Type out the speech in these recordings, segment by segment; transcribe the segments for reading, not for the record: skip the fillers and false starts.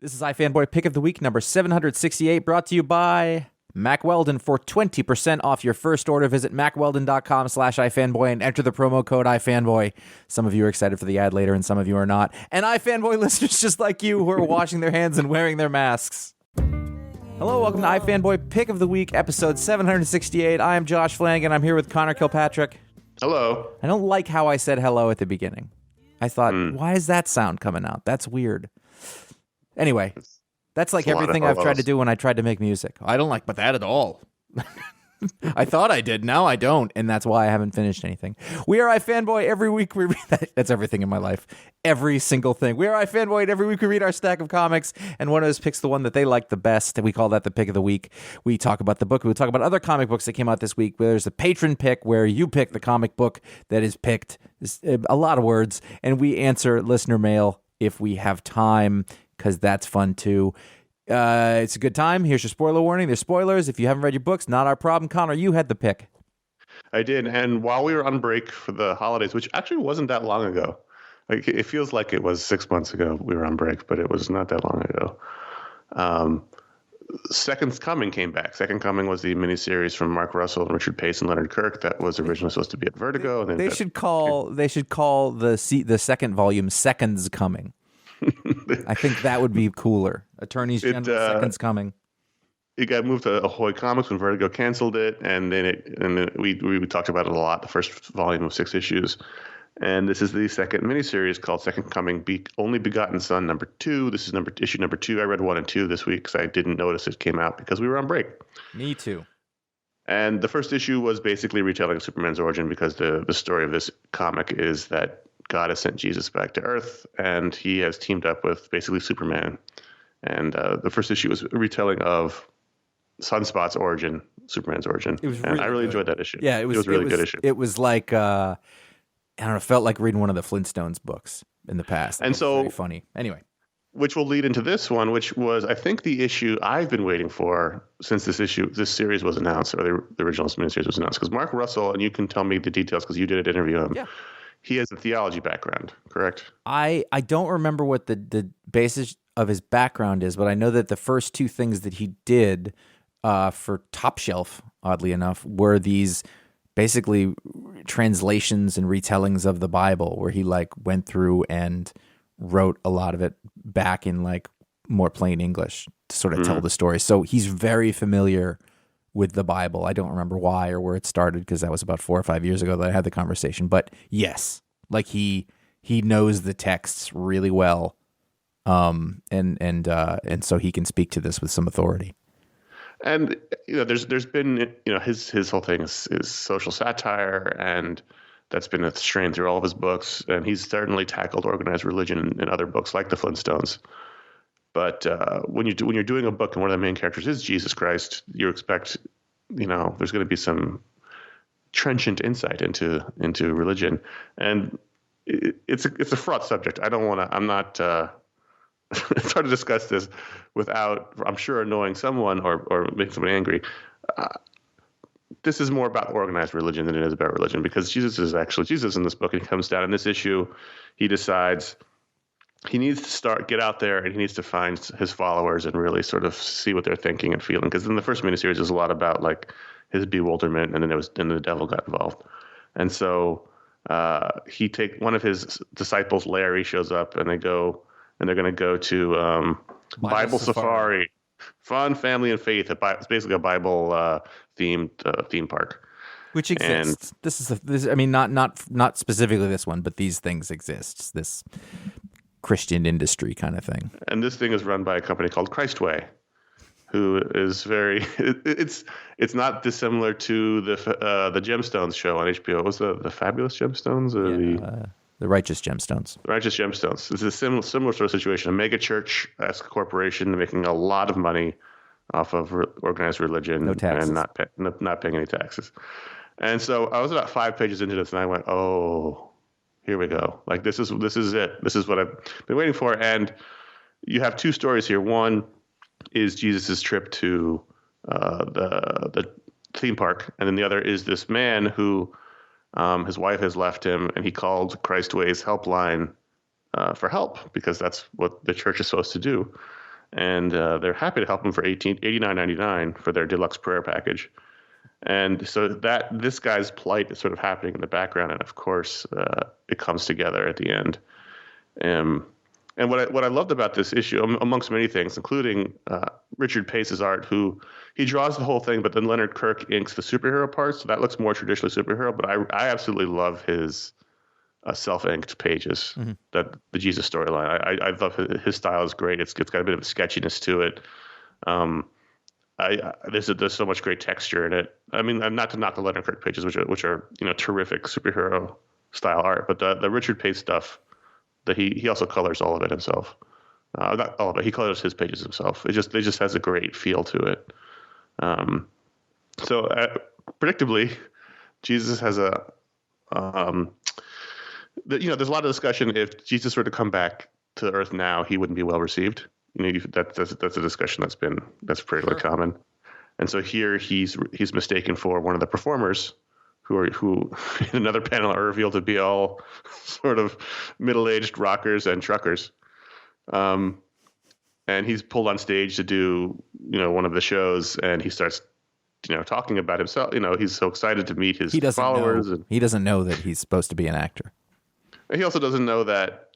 This is iFanboy Pick of the Week number 768, brought to you by Mack Weldon. For 20% off your first order, visit mackweldon.com/iFanboy and enter the promo code iFanboy. Some of you are excited for the ad later and some of you are not. And iFanboy listeners just like you who are washing their hands and wearing their masks. Hello, welcome to iFanboy Pick of the Week, episode 768. I am Josh Flanagan. I'm here with Connor Kilpatrick. Hello. I don't like how I said hello at the beginning. I thought, why is that sound coming out? That's weird. Anyway, that's like everything I've tried to do when I tried to make music. I don't like that at all. I thought I did. Now I don't. And that's why I haven't finished anything. We are iFanboy. Every week we read that's everything in my life. Every single thing. We are iFanboy, and every week we read our stack of comics, and one of us picks the one that they like the best, and we call that the pick of the week. We talk about the book. We talk about other comic books that came out this week. There's a patron pick where you pick the comic book that is picked. It's a lot of words. And we answer listener mail if we have time, because that's fun too. It's a good time. Here's your spoiler warning. There's spoilers. If you haven't read your books, not our problem. Connor, you had the pick. I did. And while we were on break for the holidays, which actually wasn't that long ago, like it feels like it was 6 months ago we were on break, but it was not that long ago. Second Coming came back. Second Coming was the miniseries from Mark Russell and Richard Pace and Leonard Kirk that was originally supposed to be at Vertigo. And then they should call the second volume Seconds Coming. I think that would be cooler. Attorneys General Seconds Coming. It got moved to Ahoy Comics when Vertigo canceled it, and then we talked about it a lot. The first volume of 6 issues, and this is the second miniseries called Second Coming, Only Begotten Son number 2. This is issue number 2. I read 1 and 2 this week because I didn't notice it came out because we were on break. Me too. And the first issue was basically retelling of Superman's origin, because the story of this comic is that God has sent Jesus back to Earth, and he has teamed up with basically Superman. And the first issue was a retelling of Sunspot's origin, Superman's origin. I really enjoyed that issue. Yeah, it was a really good issue. It was like, I don't know, felt like reading one of the Flintstones books in the past. And so, very funny. Anyway. Which will lead into this one, which was, I think, the issue I've been waiting for since this series was announced, or the original miniseries was announced. Because Mark Russell, and you can tell me the details because you did interview him. Yeah. He has a theology background, correct? I don't remember what the basis of his background is, but I know that the first 2 things that he did for Top Shelf, oddly enough, were these basically translations and retellings of the Bible, where he went through and wrote a lot of it back in more plain English to sort of tell the story. So he's very familiar with the Bible. I don't remember why or where it started, because that was about 4 or 5 years ago that I had the conversation. But yes, he knows the texts really well, and so he can speak to this with some authority. And there's been his whole thing is social satire, and that's been a strain through all of his books. And he's certainly tackled organized religion in other books like the Flintstones. But when you're doing a book and one of the main characters is Jesus Christ, you expect there's going to be some trenchant insight into religion, and it's a fraught subject. I'm not. It's hard to discuss this without, I'm sure, annoying someone or making someone angry. This is more about organized religion than it is about religion, because Jesus in this book, and he comes down in this issue, he decides he needs to get out there, and he needs to find his followers and really sort of see what they're thinking and feeling. Because in the first miniseries, there's a lot about his bewilderment, and then the devil got involved. And so one of his disciples, Larry, shows up, and they're going to go to Bible Safari, fun, family, and faith. It's basically a Bible themed theme park. Which exists. And not specifically this one, but these things exist. This Christian industry kind of thing. And this thing is run by a company called Christway, who is very. It's not dissimilar to the Gemstones show on HBO. What was the Fabulous Gemstones? The Righteous Gemstones. The Righteous Gemstones. This is a similar sort of situation. A mega church-esque corporation making a lot of money off of organized religion and not paying any taxes. And so I was about 5 pages into this, and I went, "Oh, here we go! This is it. This is what I've been waiting for." And you have 2 stories here. One is Jesus's trip to the theme park, and then the other is this man who his wife has left him, and he called Christway's helpline for help, because that's what the church is supposed to do. and they're happy to help him for $89.99 for their deluxe prayer package. And so this guy's plight is sort of happening in the background, and of course, it comes together at the end. And what I loved about this issue, amongst many things, including Richard Pace's art, who he draws the whole thing, but then Leonard Kirk inks the superhero parts, so that looks more traditionally superhero. But I absolutely love his self-inked pages, that the Jesus storyline. I love his style is great. It's got a bit of a sketchiness to it. There's so much great texture in it. I mean, not to knock the Leonard Kirk pages, which are terrific superhero style art, but the Richard Pace stuff. That he also colors all of it himself. Not all of it. He colors his pages himself. It just has a great feel to it. So predictably, Jesus has a there's a lot of discussion. If Jesus were to come back to Earth now, he wouldn't be well received. That's a discussion that's pretty common. And so here he's mistaken for one of the performers, who in another panel are revealed to be all sort of middle-aged rockers and truckers. And he's pulled on stage to do, one of the shows, and he starts, talking about himself. He's so excited to meet his followers. He doesn't know that he's supposed to be an actor. And he also doesn't know that,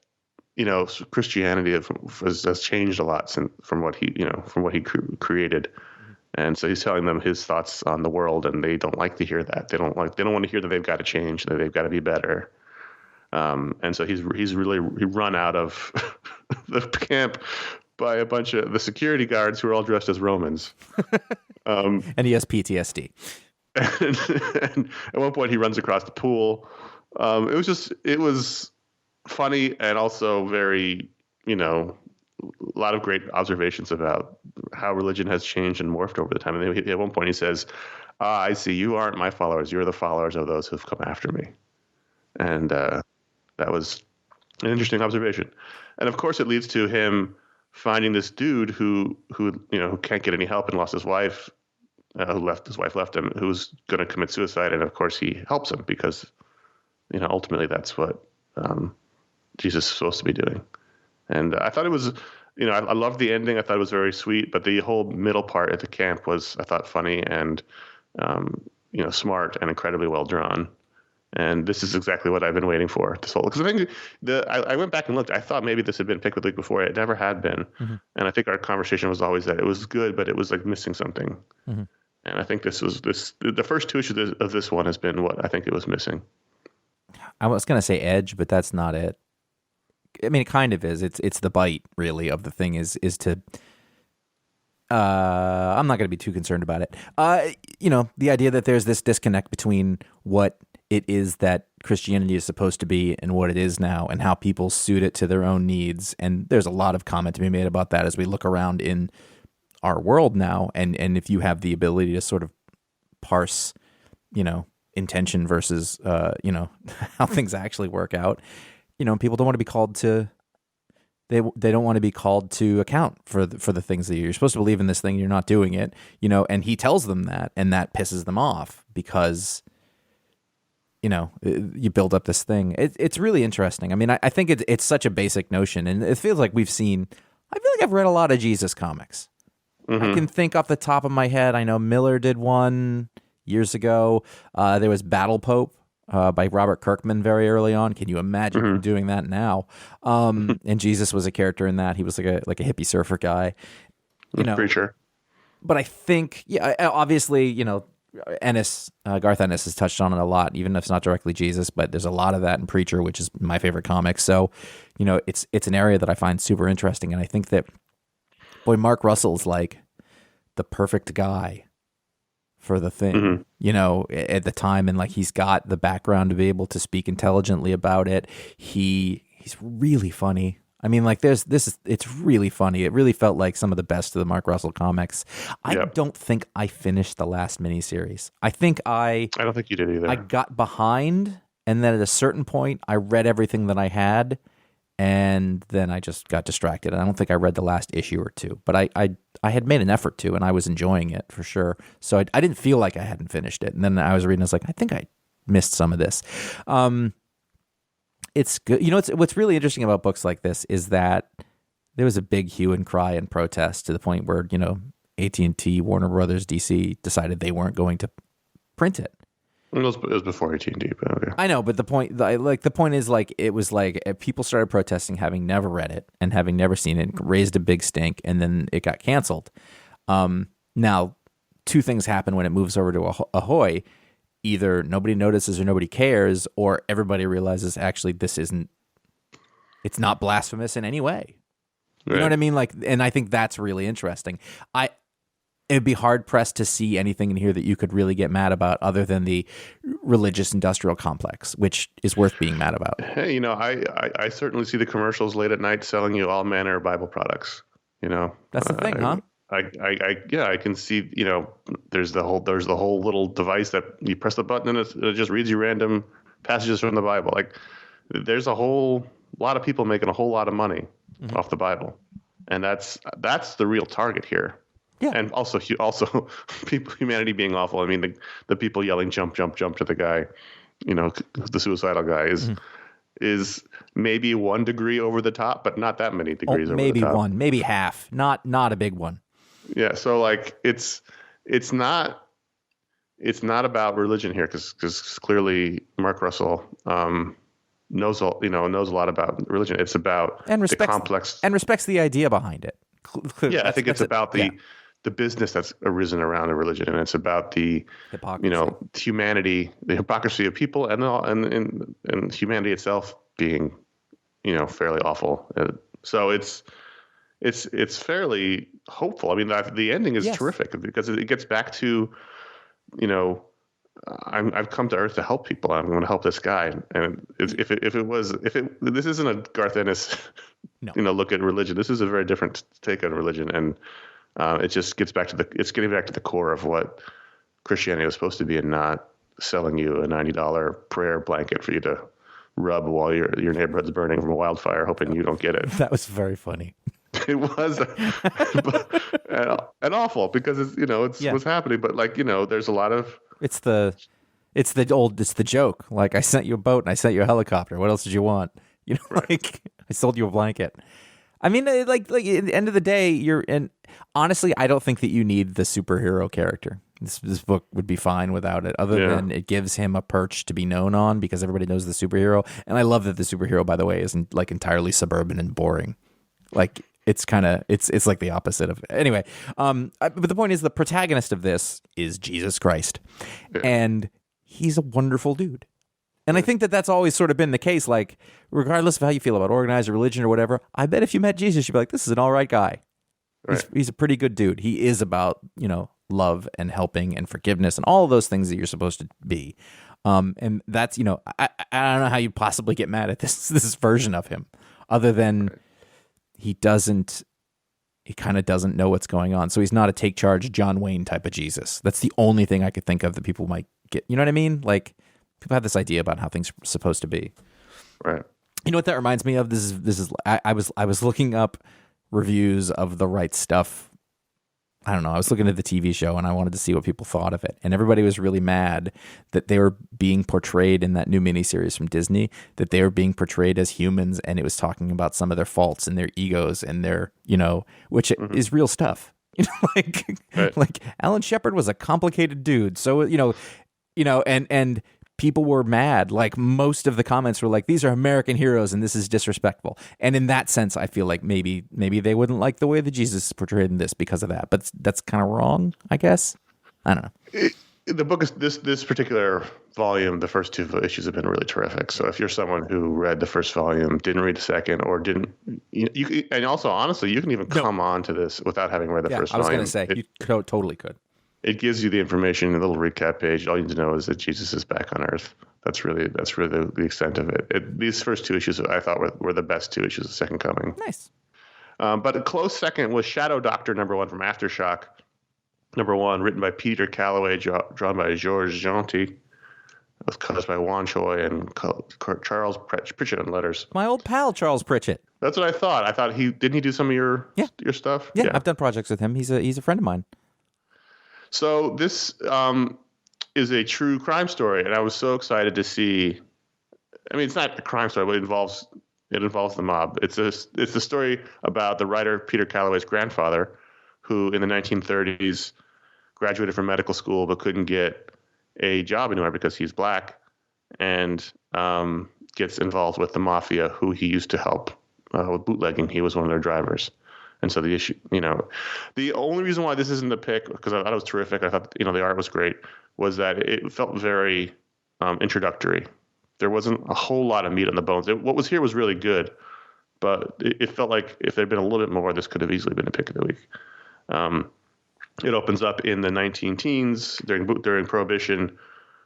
Christianity has changed a lot from what he created. And so he's telling them his thoughts on the world, and they don't like to hear that. They don't want to hear that they've got to change, that they've got to be better. And so he's really run out of the camp by a bunch of the security guards who are all dressed as Romans. And he has PTSD. And at one point he runs across the pool. It was funny and also very, a lot of great observations about how religion has changed and morphed over the time. And at one point he says, I see, you aren't my followers. You're the followers of those who've come after me. And that was an interesting observation. And of course it leads to him finding this dude who can't get any help and lost his wife, his wife left him, who's going to commit suicide. And of course he helps him because, ultimately that's what Jesus is supposed to be doing. And I thought it was, I loved the ending. I thought it was very sweet, but the whole middle part at the camp was, I thought, funny and, smart and incredibly well drawn. And this is exactly what I've been waiting for this whole, because I think I went back and looked. I thought maybe this had been picked with the week before. It never had been. Mm-hmm. And I think our conversation was always that it was good, but it was like missing something. Mm-hmm. And I think the first two issues of this one has been what I think it was missing. I was going to say edge, but that's not it. I mean, it kind of is. It's the bite, really, of the thing is to. I'm not going to be too concerned about it. The idea that there's this disconnect between what it is that Christianity is supposed to be and what it is now, and how people suit it to their own needs. And there's a lot of comment to be made about that as we look around in our world now. And if you have the ability to sort of parse, intention versus, how things actually work out. People don't want to be called to. They don't want to be called to account for the things that you're supposed to believe in. This thing, you're not doing it. And he tells them that, and that pisses them off because, you build up this thing. It's really interesting. I mean, I think it's such a basic notion, and it feels like I feel like I've read a lot of Jesus comics. Mm-hmm. I can think off the top of my head. I know Miller did one years ago. There was Battle Pope. By Robert Kirkman very early on. Can you imagine doing that now? And Jesus was a character in that. He was like a hippie surfer guy, preacher. But I think, obviously, Garth Ennis has touched on it a lot, even if it's not directly Jesus. But there's a lot of that in Preacher, which is my favorite comic. So, it's an area that I find super interesting, and I think that, Mark Russell's like the perfect guy for the thing, at the time. And like, he's got the background to be able to speak intelligently about it. He's really funny. I mean, like it's really funny. It really felt like some of the best of the Mark Russell comics. I don't think I finished the last miniseries. I don't think you did either. I got behind, and then at a certain point I read everything that I had, and then I just got distracted. I don't think I read the last issue or two, but I had made an effort to, and I was enjoying it for sure. So I didn't feel like I hadn't finished it. And then I was reading, I was like, I think I missed some of this. It's good. What's really interesting about books like this is that There was a big hue and cry and protest to the point where, AT&T, Warner Brothers, DC decided they weren't going to print it. It was before AT&T, but okay. I know, but the point is, it was people started protesting, having never read it and having never seen it, and raised a big stink, and then it got canceled. Now, two things happen when it moves over to Ahoy. Either nobody notices or nobody cares, or everybody realizes actually it's not blasphemous in any way. You know what I mean? And I think that's really interesting. It'd be hard pressed to see anything in here that you could really get mad about other than the religious industrial complex, which is worth being mad about. Hey, I certainly see the commercials late at night selling you all manner of Bible products. That's the thing, huh? I can see. There's the whole little device that you press the button and it just reads you random passages from the Bible. Like, there's a whole lot of people making a whole lot of money off the Bible, and that's the real target here. Yeah, and also humanity being awful. I mean, the people yelling "jump, jump, jump" to the guy, the suicidal guy is maybe 1 degree over the top, but not that many degrees over the top. Maybe one, maybe half. Not a big one. Yeah, so it's not about religion here, because clearly Mark Russell knows a lot about religion. It's about the complex and respects the idea behind it. Yeah, I think it's about the business that's arisen around the religion, and it's about the hypocrisy. Humanity, the hypocrisy of people, and humanity itself being fairly awful. So it's fairly hopeful. I mean, the ending is terrific because it gets back to I've come to Earth to help people. I'm going to help this guy. And if this isn't a Garth Ennis, look at religion. This is a very different take on religion, and it just gets back to it's getting back to the core of what Christianity was supposed to be, and not selling you a $90 prayer blanket for you to rub while your neighborhood's burning from a wildfire, hoping you don't get it. That was very funny. It was and awful because it's what's happening. But there's a lot of it's the joke. Like, I sent you a boat and I sent you a helicopter. What else did you want? Right. I sold you a blanket. I mean, like at the end of the day, honestly, I don't think that you need the superhero character. This book would be fine without it, other than it gives him a perch to be known on because everybody knows the superhero. And I love that the superhero, by the way, isn't like entirely suburban and boring. Like, it's kind of it's like the opposite of it. Anyway, but the point is, the protagonist of this is Jesus Christ, and he's a wonderful dude. And I think that that's always sort of been the case. Like, regardless of how you feel about organized religion or whatever, I bet if you met Jesus, you'd be like, this is an all right guy. Right. He's a pretty good dude. He is about, love and helping and forgiveness and all of those things that you're supposed to be. And that's, I don't know how you possibly get mad at this version of him, other than he kind of doesn't know what's going on. So he's not a take charge John Wayne type of Jesus. That's the only thing I could think of that people might get. You know what I mean? Like, people have this idea about how things are supposed to be. Right. You know what that reminds me of? This is I was looking up reviews of The Right Stuff. I don't know. I was looking at the TV show and I wanted to see what people thought of it. And everybody was really mad that they were being portrayed in that new miniseries from Disney, that they were being portrayed as humans, and it was talking about some of their faults and their egos and their, which is real stuff. Like Alan Shepard was a complicated dude. So, and people were mad. Like, most of the comments were like, these are American heroes and this is disrespectful. And in that sense, I feel like maybe they wouldn't like the way that Jesus is portrayed in this because of that. But that's kind of wrong, I guess. I don't know. The book is this particular volume. The first 2 issues have been really terrific. So if you're someone who read the first volume, didn't read the second, or didn't, and also honestly, you can even come on to this without having read the first volume. I was going to say, you totally could. It gives you the information in a little recap page. All you need to know is that Jesus is back on Earth. That's really the extent of it. These first 2 issues I thought were the best 2 issues of Second Coming. Nice. But a close second was Shadow Doctor #1 from Aftershock. #1, written by Peter Calloway, drawn by Georges Gentil. It was colors by Juan Choi and Charles Pritchett on letters. My old pal, Charles Pritchett. That's what I thought. I thought didn't he do some of your stuff? Yeah, I've done projects with him. He's a friend of mine. So this is a true crime story, and I was so excited to see. I mean, it's not a crime story, but it involves It involves the mob. It's a story about the writer Peter Calloway's grandfather, who in the 1930s graduated from medical school but couldn't get a job anywhere because he's black, and gets involved with the mafia, who he used to help with bootlegging. He was one of their drivers. And so the issue, the only reason why this isn't the pick, because I thought it was terrific, I thought, the art was great, was that it felt very introductory. There wasn't a whole lot of meat on the bones. What was here was really good, but it felt like if there had been a little bit more, this could have easily been a pick of the week. It opens up in the 19-teens during Prohibition,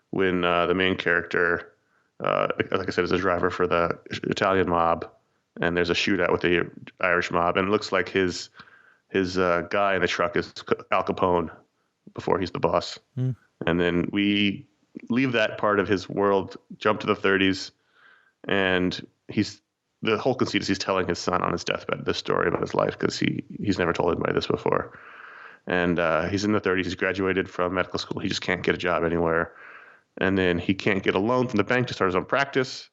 when the main character, like I said, is a driver for the Italian mob, and there's a shootout with the Irish mob, and it looks like his guy in the truck is Al Capone before he's the boss. And then we leave that part of his world, jump to the 30s, and the whole conceit is he's telling his son on his deathbed this story about his life, because he's never told anybody this before. And he's in the 30s. He's graduated from medical school. He just can't get a job anywhere. And then he can't get a loan from the bank to start his own practice.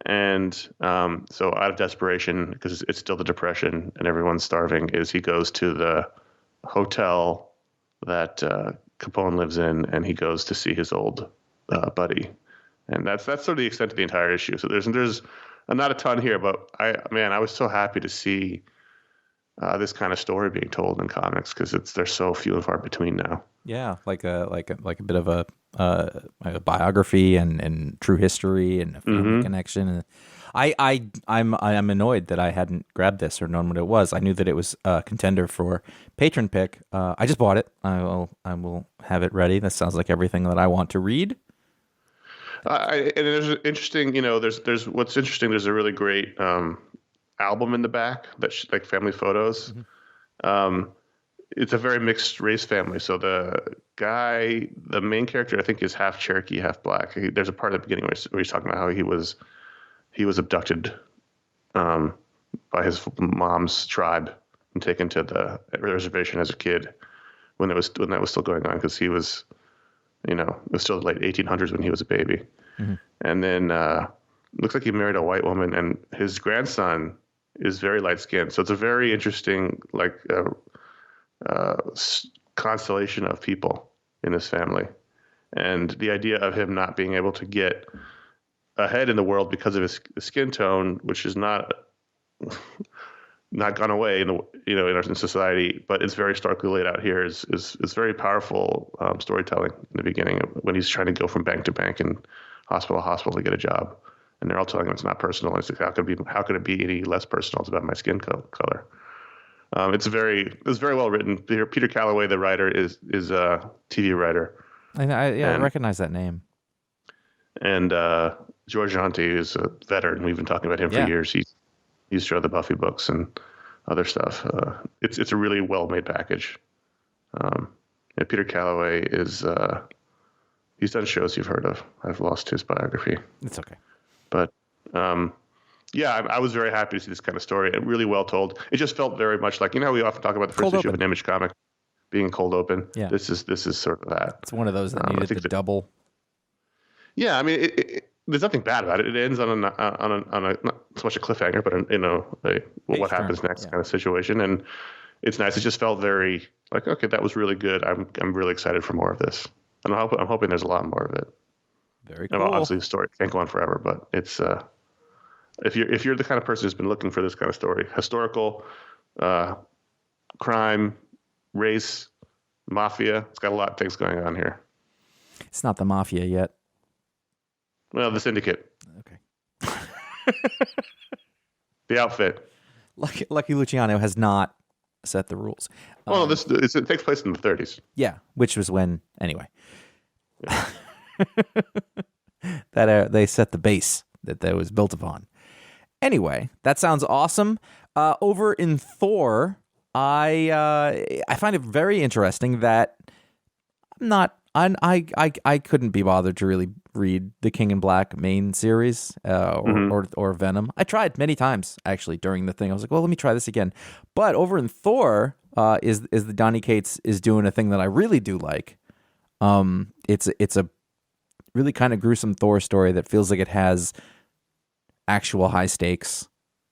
And so out of desperation, because it's still the Depression and everyone's starving, he goes to the hotel that Capone lives in, and he goes to see his old buddy. And that's sort of the extent of the entire issue. So there's not a ton here, but I was so happy to see this kind of story being told in comics, because they're so few and far between now. Yeah, like a bit of a biography and true history and a family connection. And I'm annoyed that I hadn't grabbed this or known what it was. I knew that it was a contender for Patron Pick. I just bought it. I will have it ready. That sounds like everything that I want to read. And there's interesting, there's what's interesting. There's a really great album in the back that's like family photos. It's a very mixed race family. So the main character, I think, is half Cherokee, half black. There's a part at the beginning where he's talking about how he was abducted by his mom's tribe and taken to the reservation as a kid when that was still going on, because he was, it was still the late 1800s when he was a baby. And then looks like he married a white woman, and his grandson is very light skinned. So it's a very interesting, constellation of people in this family, and the idea of him not being able to get ahead in the world because of his skin tone, which is not gone away in society, but it's very starkly laid out here, is very powerful storytelling in the beginning when he's trying to go from bank to bank and hospital to hospital to get a job, and they're all telling him it's not personal. And it's like, how could it be any less personal? It's about my skin color. It's very well written. Peter Calloway, the writer, is a TV writer. I recognize that name. And George Jonti is a veteran. We've been talking about him for years. He's shown the Buffy books and other stuff. It's a really well made package. And Peter Calloway is he's done shows you've heard of. I've lost his biography. It's okay, but. I was very happy to see this kind of story. It really well told. It just felt very much like, we often talk about the first issue of an Image comic being cold open. Yeah. This is sort of that. It's one of those that needed to double. Yeah, I mean, there's nothing bad about it. It ends on a not so much a cliffhanger, but what happens next kind of situation, and it's nice. It just felt very like, okay, that was really good. I'm really excited for more of this, and I'm hoping there's a lot more of it. Very cool. Obviously, the story can't go on forever, but it's. If you're the kind of person who's been looking for this kind of story, historical, crime, race, mafia, it's got a lot of things going on here. It's not the mafia yet. Well, the syndicate. Okay. The outfit. Lucky Luciano has not set the rules. Well, it takes place in the 30s. Yeah, which was when, anyway. Yeah. That they set the base that was built upon. Anyway, that sounds awesome. Over in Thor, I find it very interesting that I couldn't be bothered to really read the King in Black main series or Venom. I tried many times actually during the thing. I was like, well, let me try this again. But over in Thor, is the Donny Cates is doing a thing that I really do like. It's a really kind of gruesome Thor story that feels like it has actual high stakes,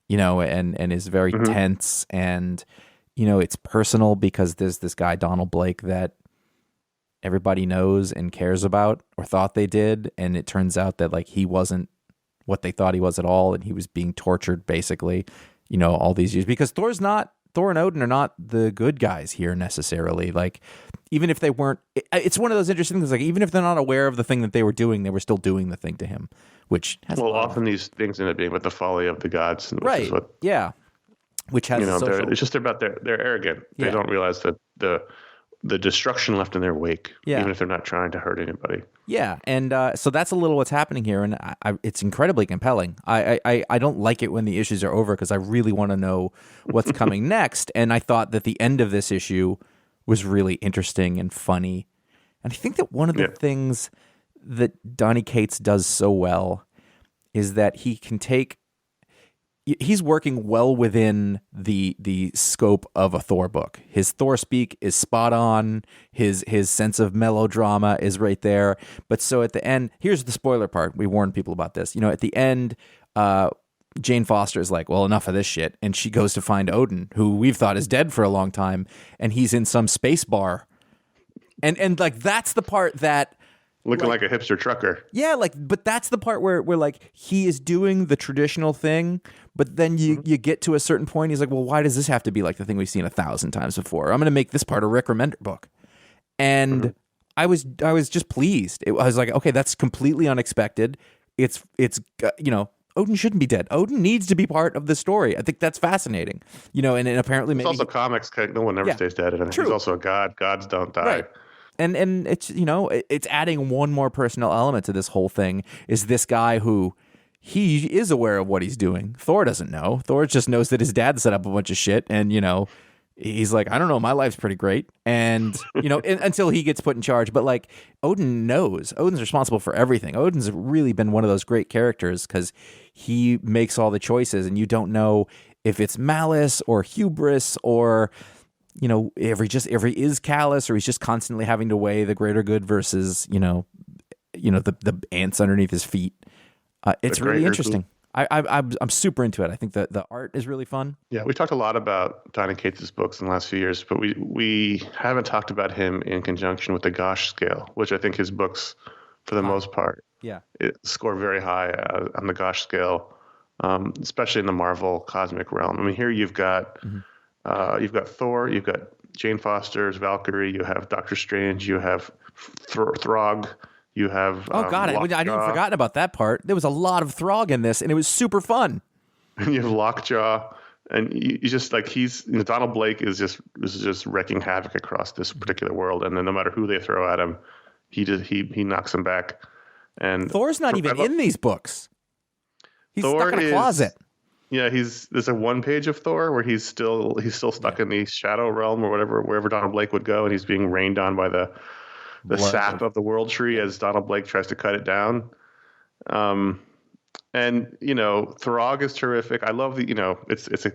and is very tense, and it's personal because there's this guy Donald Blake that everybody knows and cares about, or thought they did, and it turns out that like he wasn't what they thought he was at all, and he was being tortured basically, all these years, because Thor and Odin are not the good guys here necessarily. Like, even if they weren't, it's one of those interesting things. Like, even if they're not aware of the thing that they were doing, they were still doing the thing to him, which has often these things end up being with the folly of the gods, which right? Is what, which has it's just about they're arrogant. They don't realize that the destruction left in their wake, even if they're not trying to hurt anybody. Yeah, and so that's a little what's happening here, and it's incredibly compelling. I don't like it when the issues are over because I really want to know what's coming next, and I thought that the end of this issue was really interesting and funny. And I think that one of the things that Donny Cates does so well is that he can take... He's working well within the scope of a Thor book. His Thor speak is spot on. His sense of melodrama is right there. But so at the end, here's the spoiler part. We warned people about this. At the end, Jane Foster is like, well, enough of this shit. And she goes to find Odin, who we've thought is dead for a long time. And he's in some space bar. And like, that's the part that... Looking like a hipster trucker. Yeah, but that's the part where like he is doing the traditional thing, but then you get to a certain point, he's like, well, why does this have to be like the thing we've seen 1,000 times before? I'm going to make this part a Rick Remender book. And I was just pleased. I was like, okay, that's completely unexpected. It's Odin shouldn't be dead. Odin needs to be part of the story. I think that's fascinating. And apparently maybe... It's also comics. No one ever stays dead. And he's also a god. Gods don't die. Right. And it's, it's adding one more personal element to this whole thing, is this guy who he is aware of what he's doing. Thor doesn't know. Thor just knows that his dad set up a bunch of shit, and, he's like, I don't know, my life's pretty great. And, until he gets put in charge. But like, Odin knows. Odin's responsible for everything. Odin's really been one of those great characters because he makes all the choices, and you don't know if it's malice or hubris or... if he is callous, or he's just constantly having to weigh the greater good versus, the ants underneath his feet. It's really interesting. I'm super into it. I think the art is really fun. Yeah, we talked a lot about Donny Cates' books in the last few years, but we haven't talked about him in conjunction with the Gosh scale, which I think his books, for the most part, score very high on the Gosh scale, especially in the Marvel cosmic realm. I mean, here you've got Thor, you've got Jane Foster's Valkyrie, you have Doctor Strange, you have Throg, you have I didn't forgotten about that part. There was a lot of Throg in this, and it was super fun. And you have Lockjaw, and you just like Donald Blake is just wrecking havoc across this particular world, and then no matter who they throw at him, he knocks them back. And Thor's not even in these books. He's stuck in a closet. Yeah, there's a one page of Thor where he's still stuck in the shadow realm or wherever Donald Blake would go, and he's being rained on by the sap of the world tree as Donald Blake tries to cut it down. And Throg is terrific. I love it's a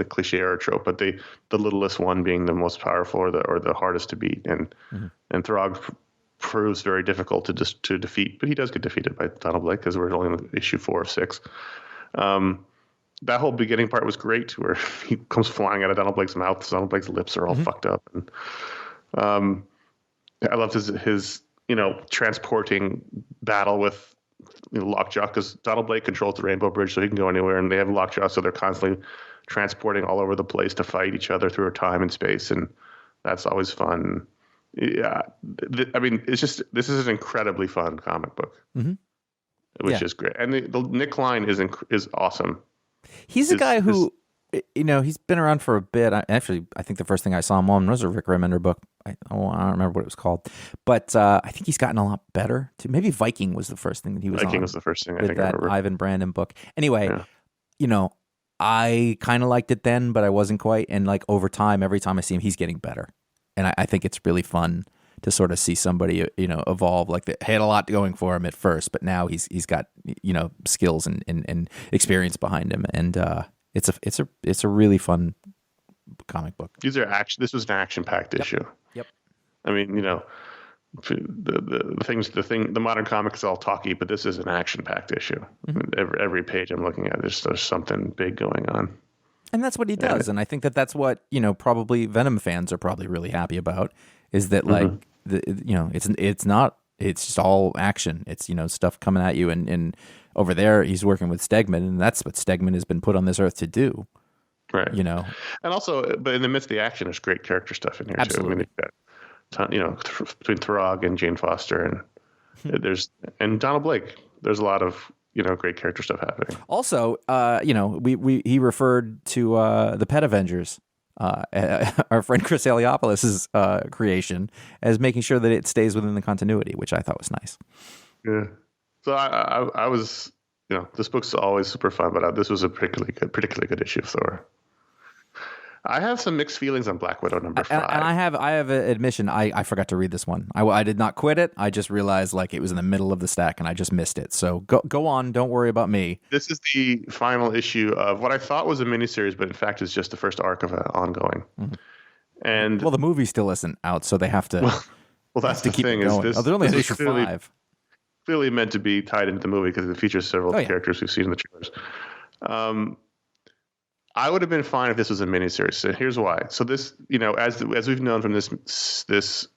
cliche or a trope, but the littlest one being the most powerful or the hardest to beat, and Throg proves very difficult to defeat, but he does get defeated by Donald Blake because we're only in issue 4 of 6. That whole beginning part was great, where he comes flying out of Donald Blake's mouth. So Donald Blake's lips are all fucked up, and I loved his transporting battle with Lockjaw, because Donald Blake controls the Rainbow Bridge, so he can go anywhere, and they have Lockjaw, so they're constantly transporting all over the place to fight each other through time and space, and that's always fun. Yeah, this is an incredibly fun comic book, which is great, and the Nick Klein is awesome. He's a guy who, he's been around for a bit. I think the first thing I saw him on was a Rick Remender book. I don't remember what it was called, but I think he's gotten a lot better too. Maybe Viking was the first thing that he was on. Viking was the first thing I think that I remember. Ivan Brandon book. Anyway, I kind of liked it then, but I wasn't quite. And like over time, every time I see him, he's getting better, and I think it's really fun to sort of see somebody evolve. Like they had a lot going for him at first, but now he's got skills and experience behind him, and it's a really fun comic book. This was an action-packed issue. Yep. I mean, the modern comic is all talky, but this is an action-packed issue. Mm-hmm. Every page I'm looking at, there's something big going on. And that's what he does. And I think that's what, probably Venom fans are probably really happy about, is that like, it's just all action. It's, stuff coming at you. And over there, he's working with Stegman, and that's what Stegman has been put on this earth to do. Right. And also, but in the midst of the action, there's great character stuff in here Absolutely. too. I mean, between Throg and Jane Foster and Donald Blake, there's a lot of, great character stuff happening. Also, he referred to the Pet Avengers, our friend Chris Eliopoulos' creation, as making sure that it stays within the continuity, which I thought was nice. Yeah. So I was, this book's always super fun, but this was a particularly good issue of Thor. I have some mixed feelings on Black Widow number 5. And I have an admission. I forgot to read this one. I did not quit it. I just realized like it was in the middle of the stack and I just missed it. So go on. Don't worry about me. This is the final issue of what I thought was a miniseries, but in fact is just the first arc of an ongoing. Mm-hmm. And the movie still isn't out, so they have to. Well, that's the thing. Is this? They're only issue 5. Clearly meant to be tied into the movie because it features several characters we've seen in the trailers. I would have been fine if this was a miniseries. So here's why. So this, as we've known from this, I was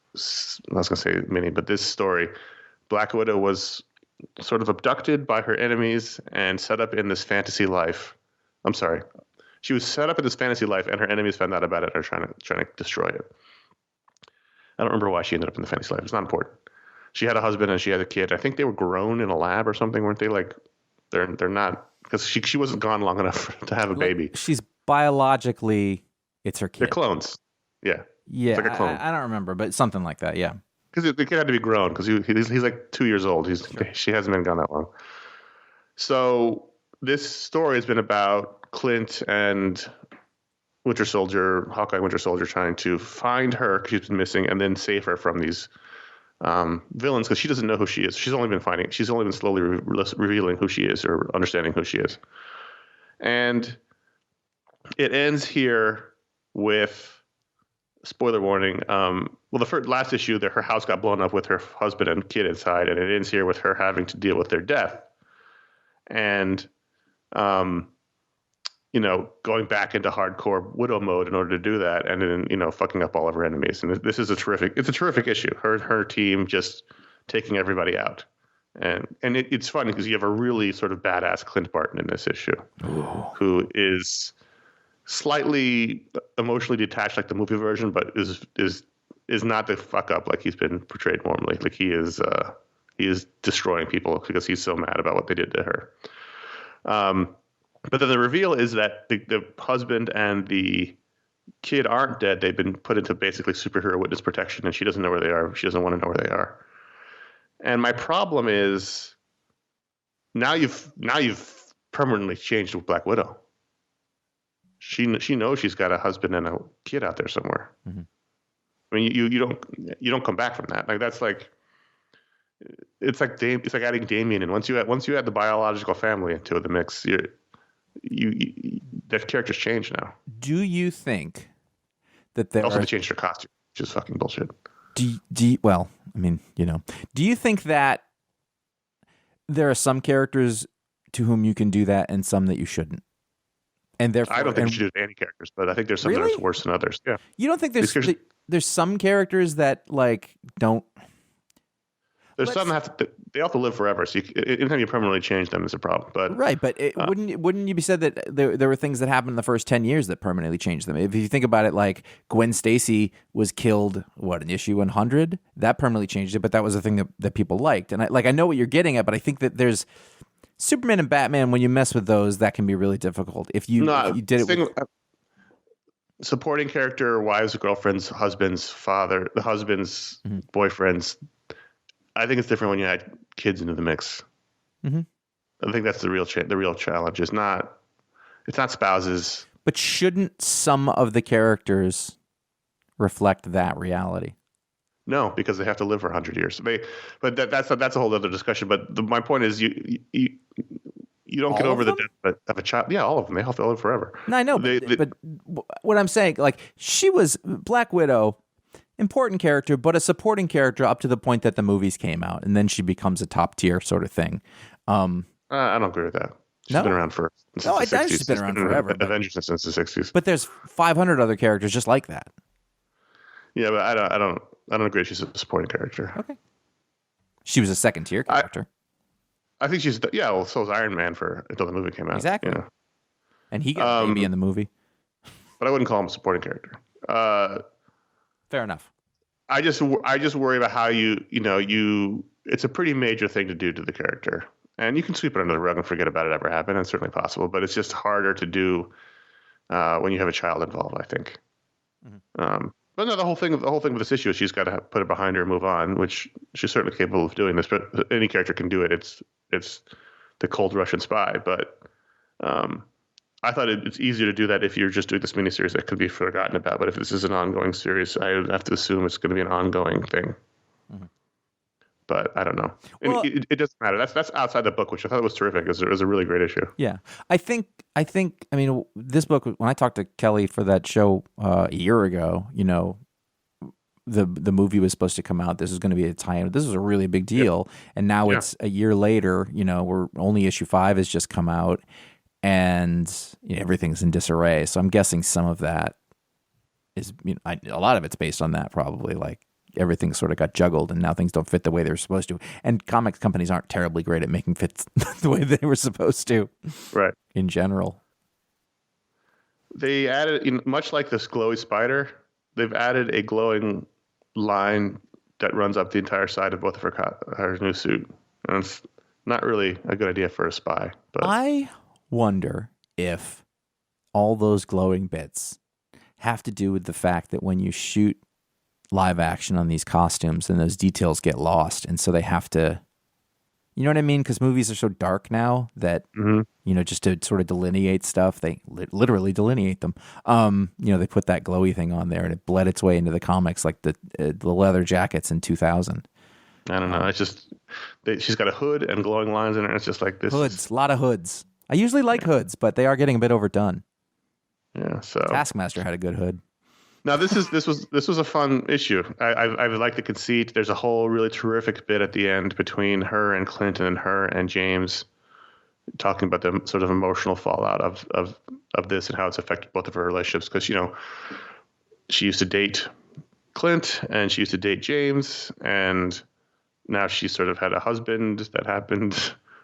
going to say mini, but this story, Black Widow was sort of abducted by her enemies and set up in this fantasy life. I'm sorry. She was set up in this fantasy life and her enemies found out about it and are trying to destroy it. I don't remember why she ended up in the fantasy life. It's not important. She had a husband and she had a kid. I think they were grown in a lab or something, weren't they? Like, they're not. Because she wasn't gone long enough to have a baby. She's biologically, it's her kid. They're clones. Yeah. Yeah. It's like a clone. I don't remember, but something like that. Yeah. Because the kid had to be grown because he's like 2 years old. She hasn't been gone that long. So this story has been about Clint and Hawkeye Winter Soldier trying to find her because she's been missing and then save her from these villains because she doesn't know who she is. She's only been slowly revealing who she is or understanding who she is. And it ends here with, spoiler warning, the last issue that her house got blown up with her husband and kid inside, and it ends here with her having to deal with their death. And going back into hardcore widow mode in order to do that, and then fucking up all of her enemies. And this is a terrific issue. Her team just taking everybody out, and it's funny because you have a really sort of badass Clint Barton in this issue, who is slightly emotionally detached like the movie version, but is not the fuck up like he's been portrayed normally. Like he is destroying people because he's so mad about what they did to her. But then the reveal is that the husband and the kid aren't dead. They've been put into basically superhero witness protection, and she doesn't know where they are. She doesn't want to know where they are. And my problem is now you've permanently changed with Black Widow. She knows she's got a husband and a kid out there somewhere. Mm-hmm. I mean, you don't come back from that. Like that's like it's like adding Damien, and once you add the biological family into the mix, that character's changed now. Do you think that they also changed her costume, which is fucking bullshit? Do you think that there are some characters to whom you can do that and some that you shouldn't? And therefore, I don't think you should do any characters, but I think there's some that are worse than others. Yeah. You don't think there's some characters that like don't. There's some that they have to live forever. So anytime you permanently change them is a problem. But right, but wouldn't you be said that there were things that happened in the first 10 years that permanently changed them? If you think about it, like Gwen Stacy was killed, in issue 100? That permanently changed it, but that was a thing that people liked. And I know what you're getting at, but I think that there's Superman and Batman, when you mess with those, that can be really difficult. If you did it with supporting character, wives, girlfriends, husbands, father, the husbands, boyfriends. I think it's different when you add kids into the mix. Mm-hmm. I think that's the real challenge. It's not spouses. But shouldn't some of the characters reflect that reality? No, because they have to live for 100 years. But that's a whole other discussion. But my point is, you don't get over the death of a child. Yeah, all of them. They have to live forever. No, I know. But what I'm saying, like, she was Black Widow. important character, but a supporting character up to the point that the movies came out, and then she becomes a top tier sort of thing. I don't agree with that. She's been around since the 60s. She's been around forever. Avengers since the 60s. But there's 500 other characters just like that. Yeah, but I don't agree. She's a supporting character. Okay. She was a second tier character. I think she's well. So was Iron Man until the movie came out. Exactly. And he got a baby in the movie. But I wouldn't call him a supporting character. Fair enough. I just worry about how it's a pretty major thing to do to the character. And you can sweep it under the rug and forget about it ever happened. It's certainly possible, but it's just harder to do when you have a child involved, I think. Mm-hmm. But no, the whole thing with this issue is she's got to put it behind her and move on, which she's certainly capable of doing this. But any character can do it. It's the cold Russian spy. But I thought it's easier to do that if you're just doing this miniseries that could be forgotten about. But if this is an ongoing series, I would have to assume it's going to be an ongoing thing. Mm-hmm. But I don't know. Well, it doesn't matter. That's outside the book, which I thought was terrific. It was a really great issue. Yeah, I think. I mean, this book. When I talked to Kelly for that show a year ago, the movie was supposed to come out. This is going to be a tie-in. This was a really big deal, and now it's a year later. We're only issue 5 has just come out, and everything's in disarray. So I'm guessing some of that is a lot of it's based on that, probably like. Everything sort of got juggled, and now things don't fit the way they're supposed to. And comics companies aren't terribly great at making fits the way they were supposed to, right? In general, they added, much like this glowy spider, they've added a glowing line that runs up the entire side of both of her new suit, and it's not really a good idea for a spy. But I wonder if all those glowing bits have to do with the fact that when you shoot live action on these costumes and those details get lost, and so they have to, you know what I mean, because movies are so dark now that just to sort of delineate stuff, they literally delineate them. They put that glowy thing on there, and it bled its way into the comics like the leather jackets in 2000. I don't know. It's just she's got a hood and glowing lines in it. It's just like this hoods, a lot of hoods. I usually like hoods, but they are getting a bit overdone. Yeah. So Taskmaster had a good hood. Now this was a fun issue. I like the conceit. There's a whole really terrific bit at the end between her and Clinton and her and James, talking about the sort of emotional fallout of this and how it's affected both of her relationships. Because she used to date Clint and she used to date James, and now she sort of had a husband that happened,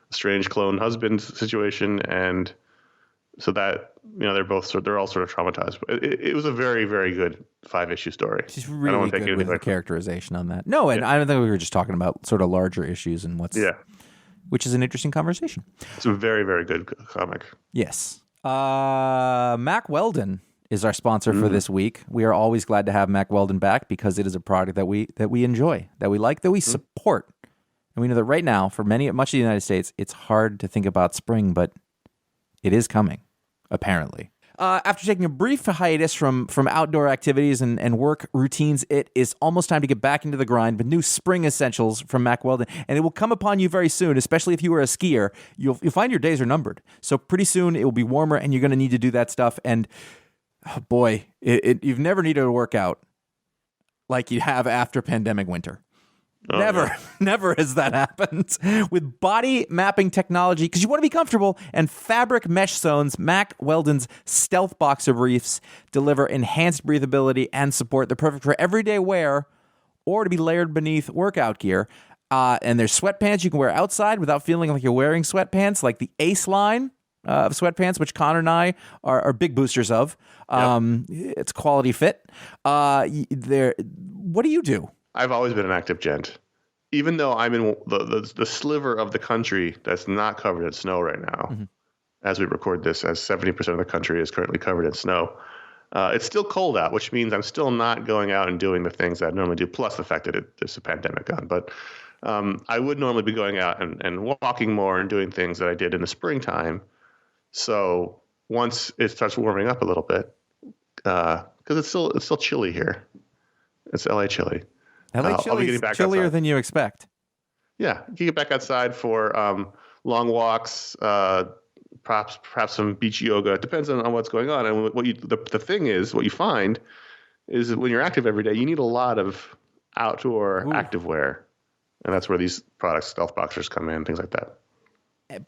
a strange clone husband situation, and so that they're all sort of traumatized. It was a very, very good 5-issue story. She's really good with the characterization on that. No, and I don't think we were just talking about sort of larger issues and which is an interesting conversation. It's a very, very good comic. Yes. Mack Weldon is our sponsor for this week. We are always glad to have Mack Weldon back because it is a product that we enjoy, that we like, that we support. And we know that right now, for much of the United States, it's hard to think about spring, but it is coming, apparently. After taking a brief hiatus from outdoor activities and work routines, it is almost time to get back into the grind with new spring essentials from Mack Weldon. And it will come upon you very soon, especially if you are a skier. You'll find your days are numbered. So pretty soon it will be warmer and you're going to need to do that stuff. And boy, you've never needed to work out like you have after pandemic winter. Oh, never has that happened. With body mapping technology, because you want to be comfortable, and fabric mesh zones, Mack Weldon's stealth boxer briefs deliver enhanced breathability and support. They're perfect for everyday wear or to be layered beneath workout gear. And there's sweatpants you can wear outside without feeling like you're wearing sweatpants, like the Ace line of sweatpants, which Connor and I are big boosters of. It's quality fit. What do you do? I've always been an active gent. Even though I'm in the sliver of the country that's not covered in snow right now, as we record this, as 70% of the country is currently covered in snow, it's still cold out, which means I'm still not going out and doing the things that I normally do, plus the fact that there's a pandemic on. But I would normally be going out and walking more and doing things that I did in the springtime. So once it starts warming up a little bit, because it's still chilly here. It's LA chilly. LA chilly is chillier than you expect. Yeah, you can get back outside for long walks, perhaps some beach yoga. It depends on what's going on. And the thing is, what you find is that when you're active every day, you need a lot of outdoor Ooh. active wear, and that's where these products, stealth boxers, come in, things like that.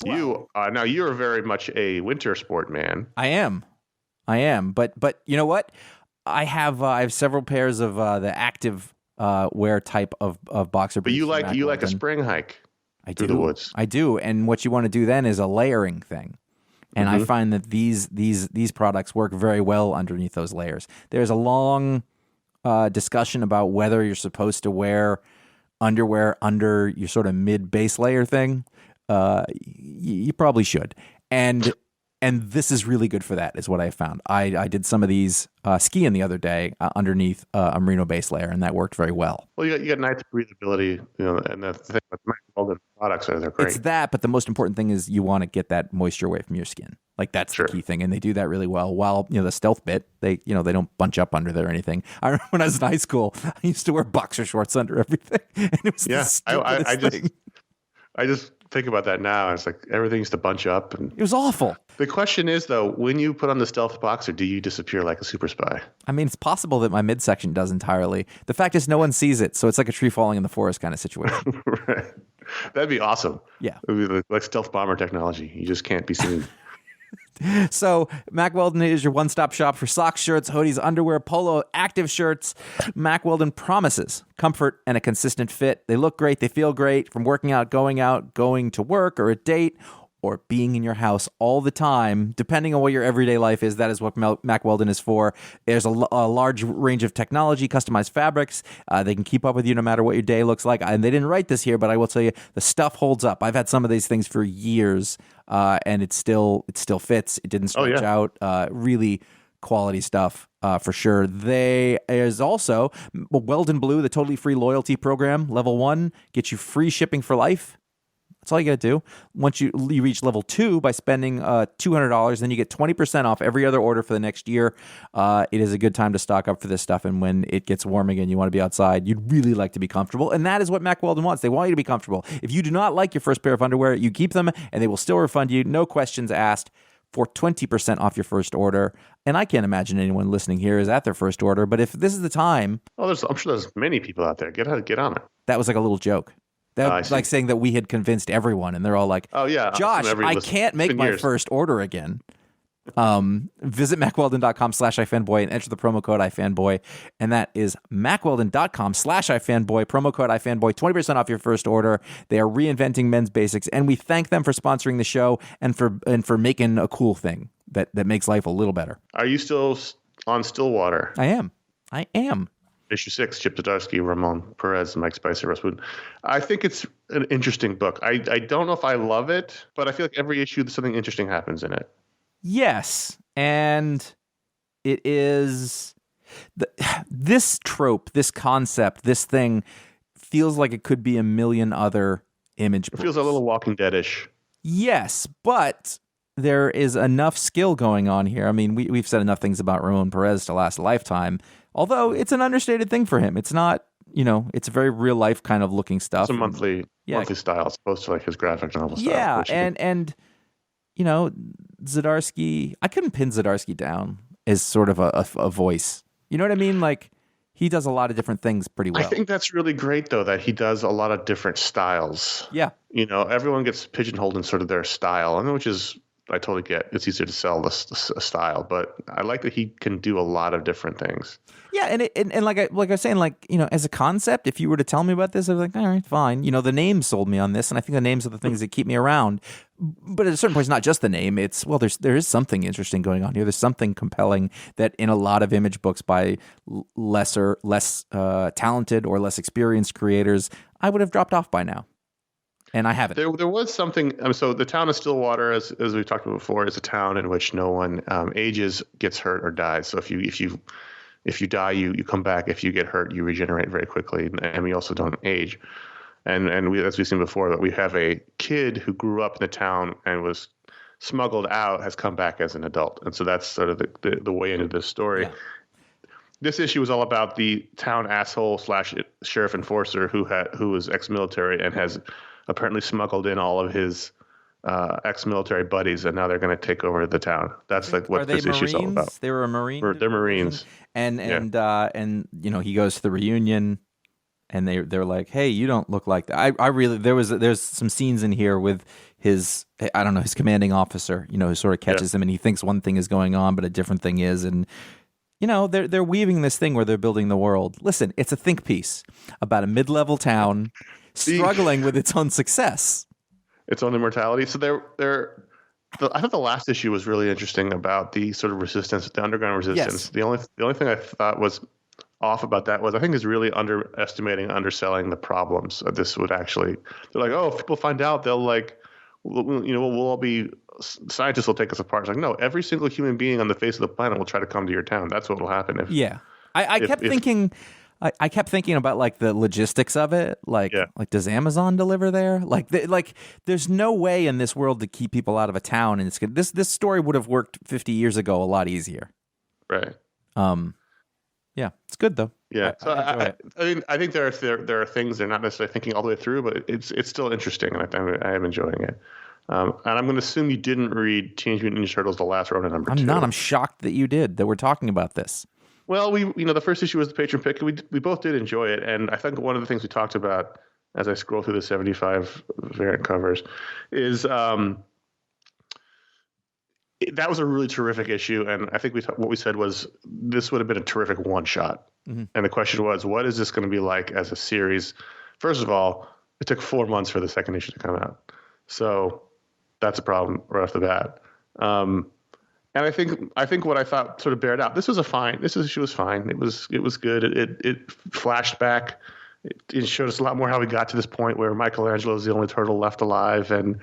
Well, Now you're very much a winter sport man. I am, but you know what? I have several pairs of the active wear type of boxer But briefs. you like a spring hike through the woods. I do, and what you want to do then is a layering thing. And I find that these products work very well underneath those layers. There's a long discussion about whether you're supposed to wear underwear under your sort of mid base layer thing. You probably should, and this is really good for that, is what I found. I did some of these skiing the other day underneath a merino base layer, and that worked very well. Well, you got nice breathability, and the thing with all the products they're great. It's that, but the most important thing is you want to get that moisture away from your skin. Like that's the key thing, and they do that really well. While the stealth bit, they don't bunch up under there or anything. I remember when I was in high school, I used to wear boxer shorts under everything, and it was the stupidest thing. I just think about that now. It's like everything used to bunch up, and it was awful. The question is, though, when you put on the stealth boxer, do you disappear like a super spy? I mean, it's possible that my midsection does entirely. The fact is, no one sees it, so it's like a tree falling in the forest kind of situation. Right. That'd be awesome. Yeah, it would be like stealth bomber technology. You just can't be seen. So Mack Weldon is your one-stop shop for socks, shirts, hoodies, underwear, polo, active shirts. Mack Weldon promises comfort and a consistent fit. They look great. They feel great from working out, going to work or a date, or being in your house all the time, depending on what your everyday life is. That is what Mack Weldon is for. There's a large range of technology, customized fabrics. They can keep up with you no matter what your day looks like. And they didn't write this here, but I will tell you, the stuff holds up. I've had some of these things for years, and it still fits. It didn't stretch out. Really quality stuff for sure. There's also Weldon Blue, the totally free loyalty program. Level 1 gets you free shipping for life. That's all you got to do. Once you reach level 2 by spending $200, then you get 20% off every other order for the next year. It is a good time to stock up for this stuff. And when it gets warm again, you want to be outside. You'd really like to be comfortable. And that is what Mack Weldon wants. They want you to be comfortable. If you do not like your first pair of underwear, you keep them and they will still refund you. No questions asked for 20% off your first order. And I can't imagine anyone listening here is at their first order. But if this is the time. Oh, I'm sure there's many people out there. Get on it. That was like a little joke. That's like saying that we had convinced everyone, and they're all like, "Oh yeah, Josh, I can't make my first order again." Visit MackWeldon.com/iFanboy and enter the promo code iFanboy, and that is MackWeldon.com/iFanboy, promo code iFanboy, 20% off your first order. They are reinventing men's basics, and we thank them for sponsoring the show and for making a cool thing that makes life a little better. Are you still on Stillwater? I am. Issue 6, Chip Zdarsky, Ramon Perez, Mike Spicer, Russ Wooten. I think it's an interesting book. I don't know if I love it, but I feel like every issue something interesting happens in it. Yes, and it is this trope, this concept, this thing feels like it could be a million other image books. It feels a little Walking Dead-ish. Yes, but there is enough skill going on here. I mean, we've said enough things about Ramon Perez to last a lifetime. Although it's an understated thing for him. It's not, it's a very real life kind of looking stuff. It's a monthly style as opposed to like his graphic novel style. Yeah, and Zdarsky, I couldn't pin Zdarsky down as sort of a voice. You know what I mean? Like he does a lot of different things pretty well. I think that's really great though, that he does a lot of different styles. Yeah. Everyone gets pigeonholed in sort of their style, which is, I totally get. It's easier to sell this style, but I like that he can do a lot of different things. Yeah, and like I was saying, as a concept, if you were to tell me about this, I'd be like, all right, fine. The name sold me on this, and I think the names are the things that keep me around. But at a certain point, it's not just the name. It's there is something interesting going on here. There's something compelling that in a lot of image books by less talented or less experienced creators, I would have dropped off by now. And I haven't. There was something. So the town of Stillwater, as we talked about before, is a town in which no one ages, gets hurt, or dies. So if you die, you come back. If you get hurt, you regenerate very quickly, and we also don't age. And we, as we've seen before, that we have a kid who grew up in the town and was smuggled out, has come back as an adult, and so that's sort of the way into this story. Yeah. This issue was all about the town asshole / sheriff enforcer who was ex-military and has apparently smuggled in all of his ex-military buddies, and now they're going to take over the town. That's like what this issue's all about. They were a Marine. They're Marines, and he goes to the reunion, and they're like, hey, you don't look like that. I really there's some scenes in here with his commanding officer, who sort of catches him, and he thinks one thing is going on, but a different thing is, and they're weaving this thing where they're building the world. Listen, it's a think piece about a mid-level town struggling with its own success. Its own immortality. So I thought the last issue was really interesting about the sort of resistance, the underground resistance. Yes. The only thing I thought was off about that was I think is really underselling the problems of this would actually. They're like, oh, if people find out, they'll like, we'll all be scientists will take us apart. It's like, no, every single human being on the face of the planet will try to come to your town. That's what will happen. I kept thinking. I kept thinking about like the logistics of it, like does Amazon deliver there? Like there's no way in this world to keep people out of a town, and this story would have worked 50 years ago a lot easier. Right. Yeah, it's good though. Yeah. I think there are things they're not necessarily thinking all the way through, but it's still interesting, and I am enjoying it. And I'm going to assume you didn't read Teenage Mutant Ninja Turtles: The Last Ronin #2. I'm not. I'm shocked that you did. That we're talking about this. Well, the first issue was the Patron Pick. We both did enjoy it, and I think one of the things we talked about as I scroll through the 75 variant covers is that was a really terrific issue, and I think what we said was this would have been a terrific one shot. Mm-hmm. And the question was, what is this going to be like as a series? First of all, it took 4 months for the second issue to come out, so that's a problem right off the bat. And I think what I thought sort of bared out. This issue was fine. It was good. It flashed back. It showed us a lot more how we got to this point where Michelangelo is the only turtle left alive. And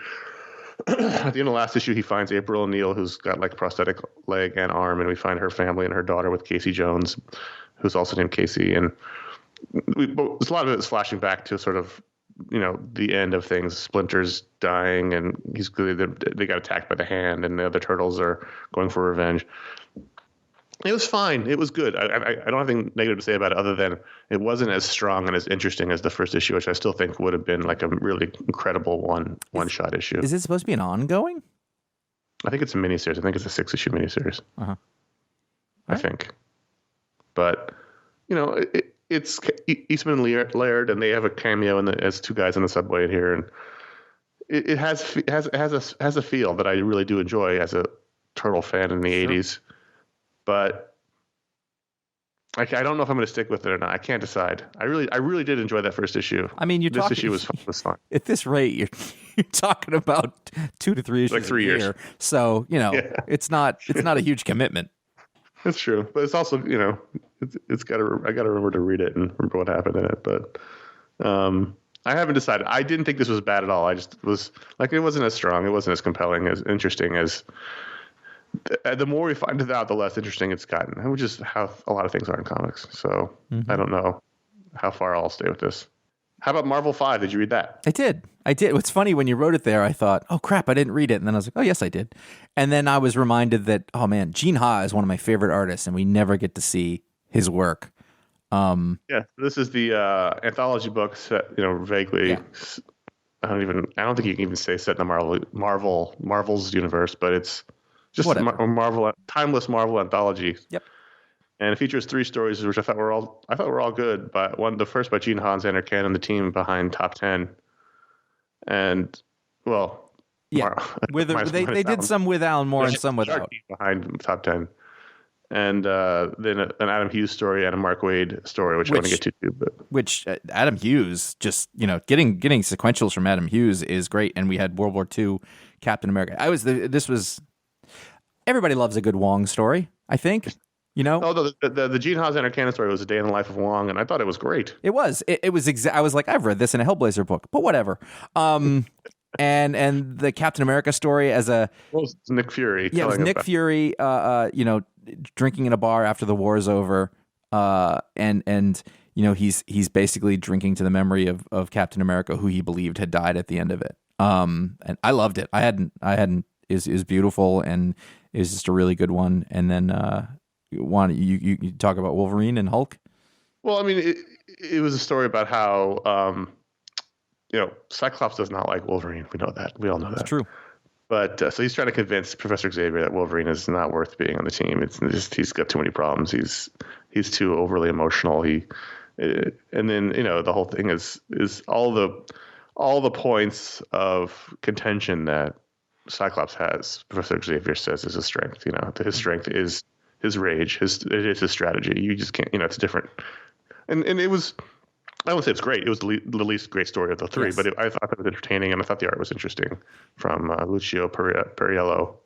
at the end of the last issue, he finds April O'Neil, who's got like a prosthetic leg and arm, and we find her family and her daughter with Casey Jones, who's also named Casey. And there's a lot of it is flashing back to sort of the end of things. Splinter's dying, and they got attacked by the Hand, and the other turtles are going for revenge. It was fine. It was good. I don't have anything negative to say about it other than it wasn't as strong and as interesting as the first issue, which I still think would have been like a really incredible one-shot issue. Is it supposed to be an ongoing? I think it's a miniseries. I think it's a 6-issue miniseries. Uh-huh. I think. But, it's Eastman and Laird, and they have a cameo as two guys in the subway in here, and it has a feel that I really do enjoy as a turtle fan in the 80s. But I don't know if I'm going to stick with it or not. I can't decide. I really did enjoy that first issue. I mean, this issue was fun. At this rate, you're talking about 2 to 3 issues, like 3 years. So it's not a huge commitment. That's true, but it's also I got to remember to read it and remember what happened in it. But I haven't decided. I didn't think this was bad at all. I just was like, it wasn't as strong. It wasn't as compelling, as interesting as. The more we find it out, the less interesting it's gotten, which is how a lot of things are in comics. So I don't know how far I'll stay with this. How about Marvel 5? Did you read that? I did. What's funny, when you wrote it there, I thought, oh, crap, I didn't read it. And then I was like, oh, yes, I did. And then I was reminded that, oh, man, Gene Ha is one of my favorite artists, and we never get to see his work. Yeah, this is the anthology book set, vaguely. Yeah. I don't think you can even say set in the Marvel's universe, but it's just a timeless Marvel anthology. Yep. And it features 3 stories, which I thought were all good. But the first by Gene Ha and Xander Ken and the team behind Top 10. And they did some with Alan Moore and some without. Behind Top 10. And then an Adam Hughes story and a Mark Waid story, which I want to get to too. But Adam Hughes, just getting sequentials from Adam Hughes is great. And we had World War II Captain America. Everybody loves a good Wong story, I think. Oh, the Gene Ha Xander Cannon story was a day in the life of Wong, and I thought it was great. It was. It was. I was like, I've read this in a Hellblazer book, but whatever. And the Captain America story as a it's Nick Fury. Yeah, it was Nick Fury. Drinking in a bar after the war is over, and he's basically drinking to the memory of Captain America, who he believed had died at the end of it. And I loved it. I hadn't. Is beautiful and is just a really good one. And then you talk about Wolverine and Hulk? Well, I mean, it was a story about how Cyclops does not like Wolverine. We know that. We all know that. It's true. But so he's trying to convince Professor Xavier that Wolverine is not worth being on the team. It's just he's got too many problems. He's too overly emotional. And then the whole thing is all the points of contention that Cyclops has. Professor Xavier says is his strength. His strength is his rage. It is his strategy. You just can't. It's different. And it was. I won't say it's great. It was the least great story of the three, but I thought it was entertaining, and I thought the art was interesting from Lucio Perillo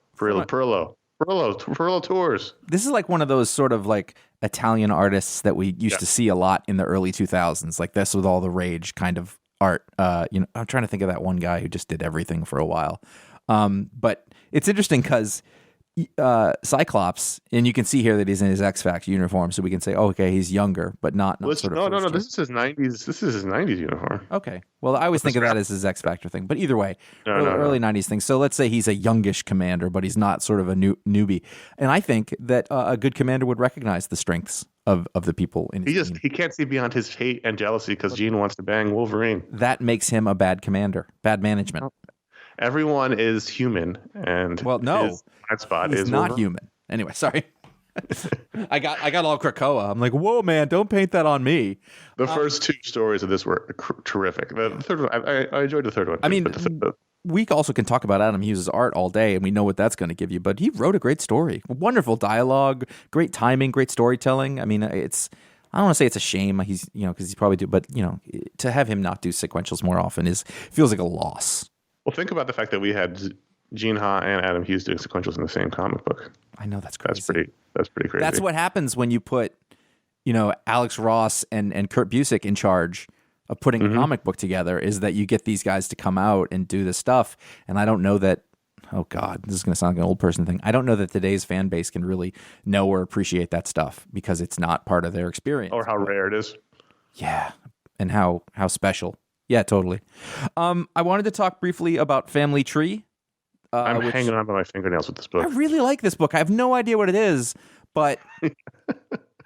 Tours. This is like one of those sort of like Italian artists that we used to see a lot in the early 2000s, like this with all the rage kind of art. I'm trying to think of that one guy who just did everything for a while. But it's interesting because Cyclops, and you can see here that he's in his X-Factor uniform, so we can say, oh, okay, he's younger, but not sort of. No. This is his 90s. This is his 90s uniform. Okay. Well, I always think of that as his X-Factor thing, but either way, early 90s thing. So let's say he's a youngish commander, but he's not sort of a newbie. And I think that a good commander would recognize the strengths of the people in his team. He can't see beyond his hate and jealousy because Jean wants to bang Wolverine. That makes him a bad commander, bad management. Everyone is human, and well, no, his blind spot he's is not Wolverine. human. Anyway, sorry. I got all Krakoa. I'm like, whoa, man, don't paint that on me. The first two stories of this were terrific. The third one, I enjoyed the third one. I mean, we also can talk about Adam Hughes' art all day, and we know what that's going to give you. But he wrote a great story, wonderful dialogue, great timing, great storytelling. I mean, I don't want to say it's a shame. He's because he's probably do, but to have him not do sequentials more often feels like a loss. Well, think about the fact that we had Gene Ha and Adam Hughes doing sequentials in the same comic book. I know that's crazy. That's pretty crazy. That's what happens when you put, Alex Ross and Kurt Busiek in charge of putting a comic book together. Is that you get these guys to come out and do this stuff, and I don't know that. Oh God, this is going to sound like an old person thing. I don't know that today's fan base can really know or appreciate that stuff because it's not part of their experience. Or how rare it is. Yeah, and how special. Yeah, totally. I wanted to talk briefly about Family Tree. I'm hanging on by my fingernails with this book. I really like this book. I have no idea what it is, but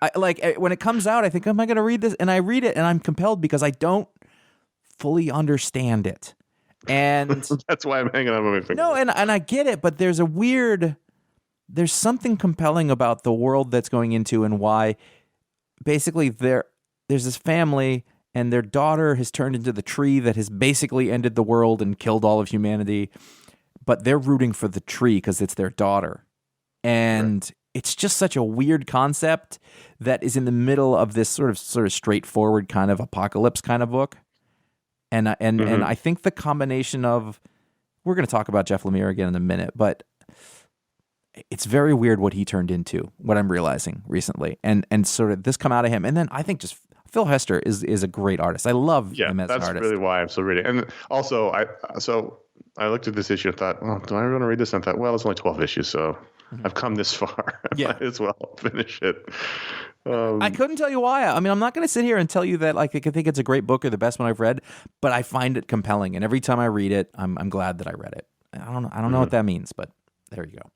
I like when it comes out, I think, am I going to read this? And I read it, and I'm compelled because I don't fully understand it. And that's why I'm hanging on by my fingernails. No, and I get it, but there's something compelling about the world that's going into and why basically there's this family and their daughter has turned into the tree that has basically ended the world and killed all of humanity. But they're rooting for the tree because it's their daughter. And it's just such a weird concept that is in the middle of this sort of straightforward kind of apocalypse kind of book. And I think the combination of, we're going to talk about Jeff Lemire again in a minute, but it's very weird what he turned into, what I'm realizing recently. And sort of this come out of him. And then I think just Phil Hester is a great artist. I love him as an artist. That's really why I'm still reading. And also, I looked at this issue and thought, well, do I want to read this? And I thought, well, it's only 12 issues, so I've come this far. I might as well finish it. I couldn't tell you why. I mean, I'm not going to sit here and tell you that I think it's a great book or the best one I've read, but I find it compelling. And every time I read it, I'm glad that I read it. I don't know what that means, but there you go.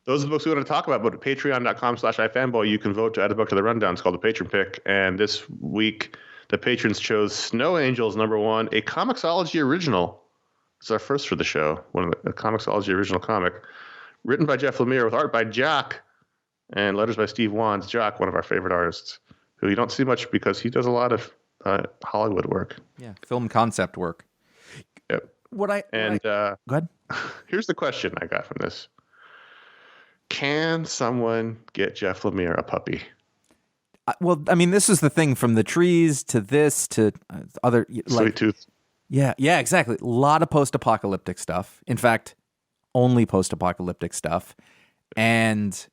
Those are the books we want to talk about, but at patreon.com/iFanboy, you can vote to add a book to the rundown. It's called the Patron Pick. And this week, the patrons chose Snow Angels #1, a Comixology original. It's our first for the show, a Comixology original comic, written by Jeff Lemire with art by Jock and letters by Steve Wands. Jock, one of our favorite artists, who you don't see much because he does a lot of Hollywood work. Yeah, film concept work. Yep. Go ahead. Here's the question I got from this. Can someone get Jeff Lemire a puppy? Well, I mean, this is the thing from the trees to this to other... Sweet Tooth. Yeah, exactly. A lot of post-apocalyptic stuff. In fact, only post-apocalyptic stuff. And,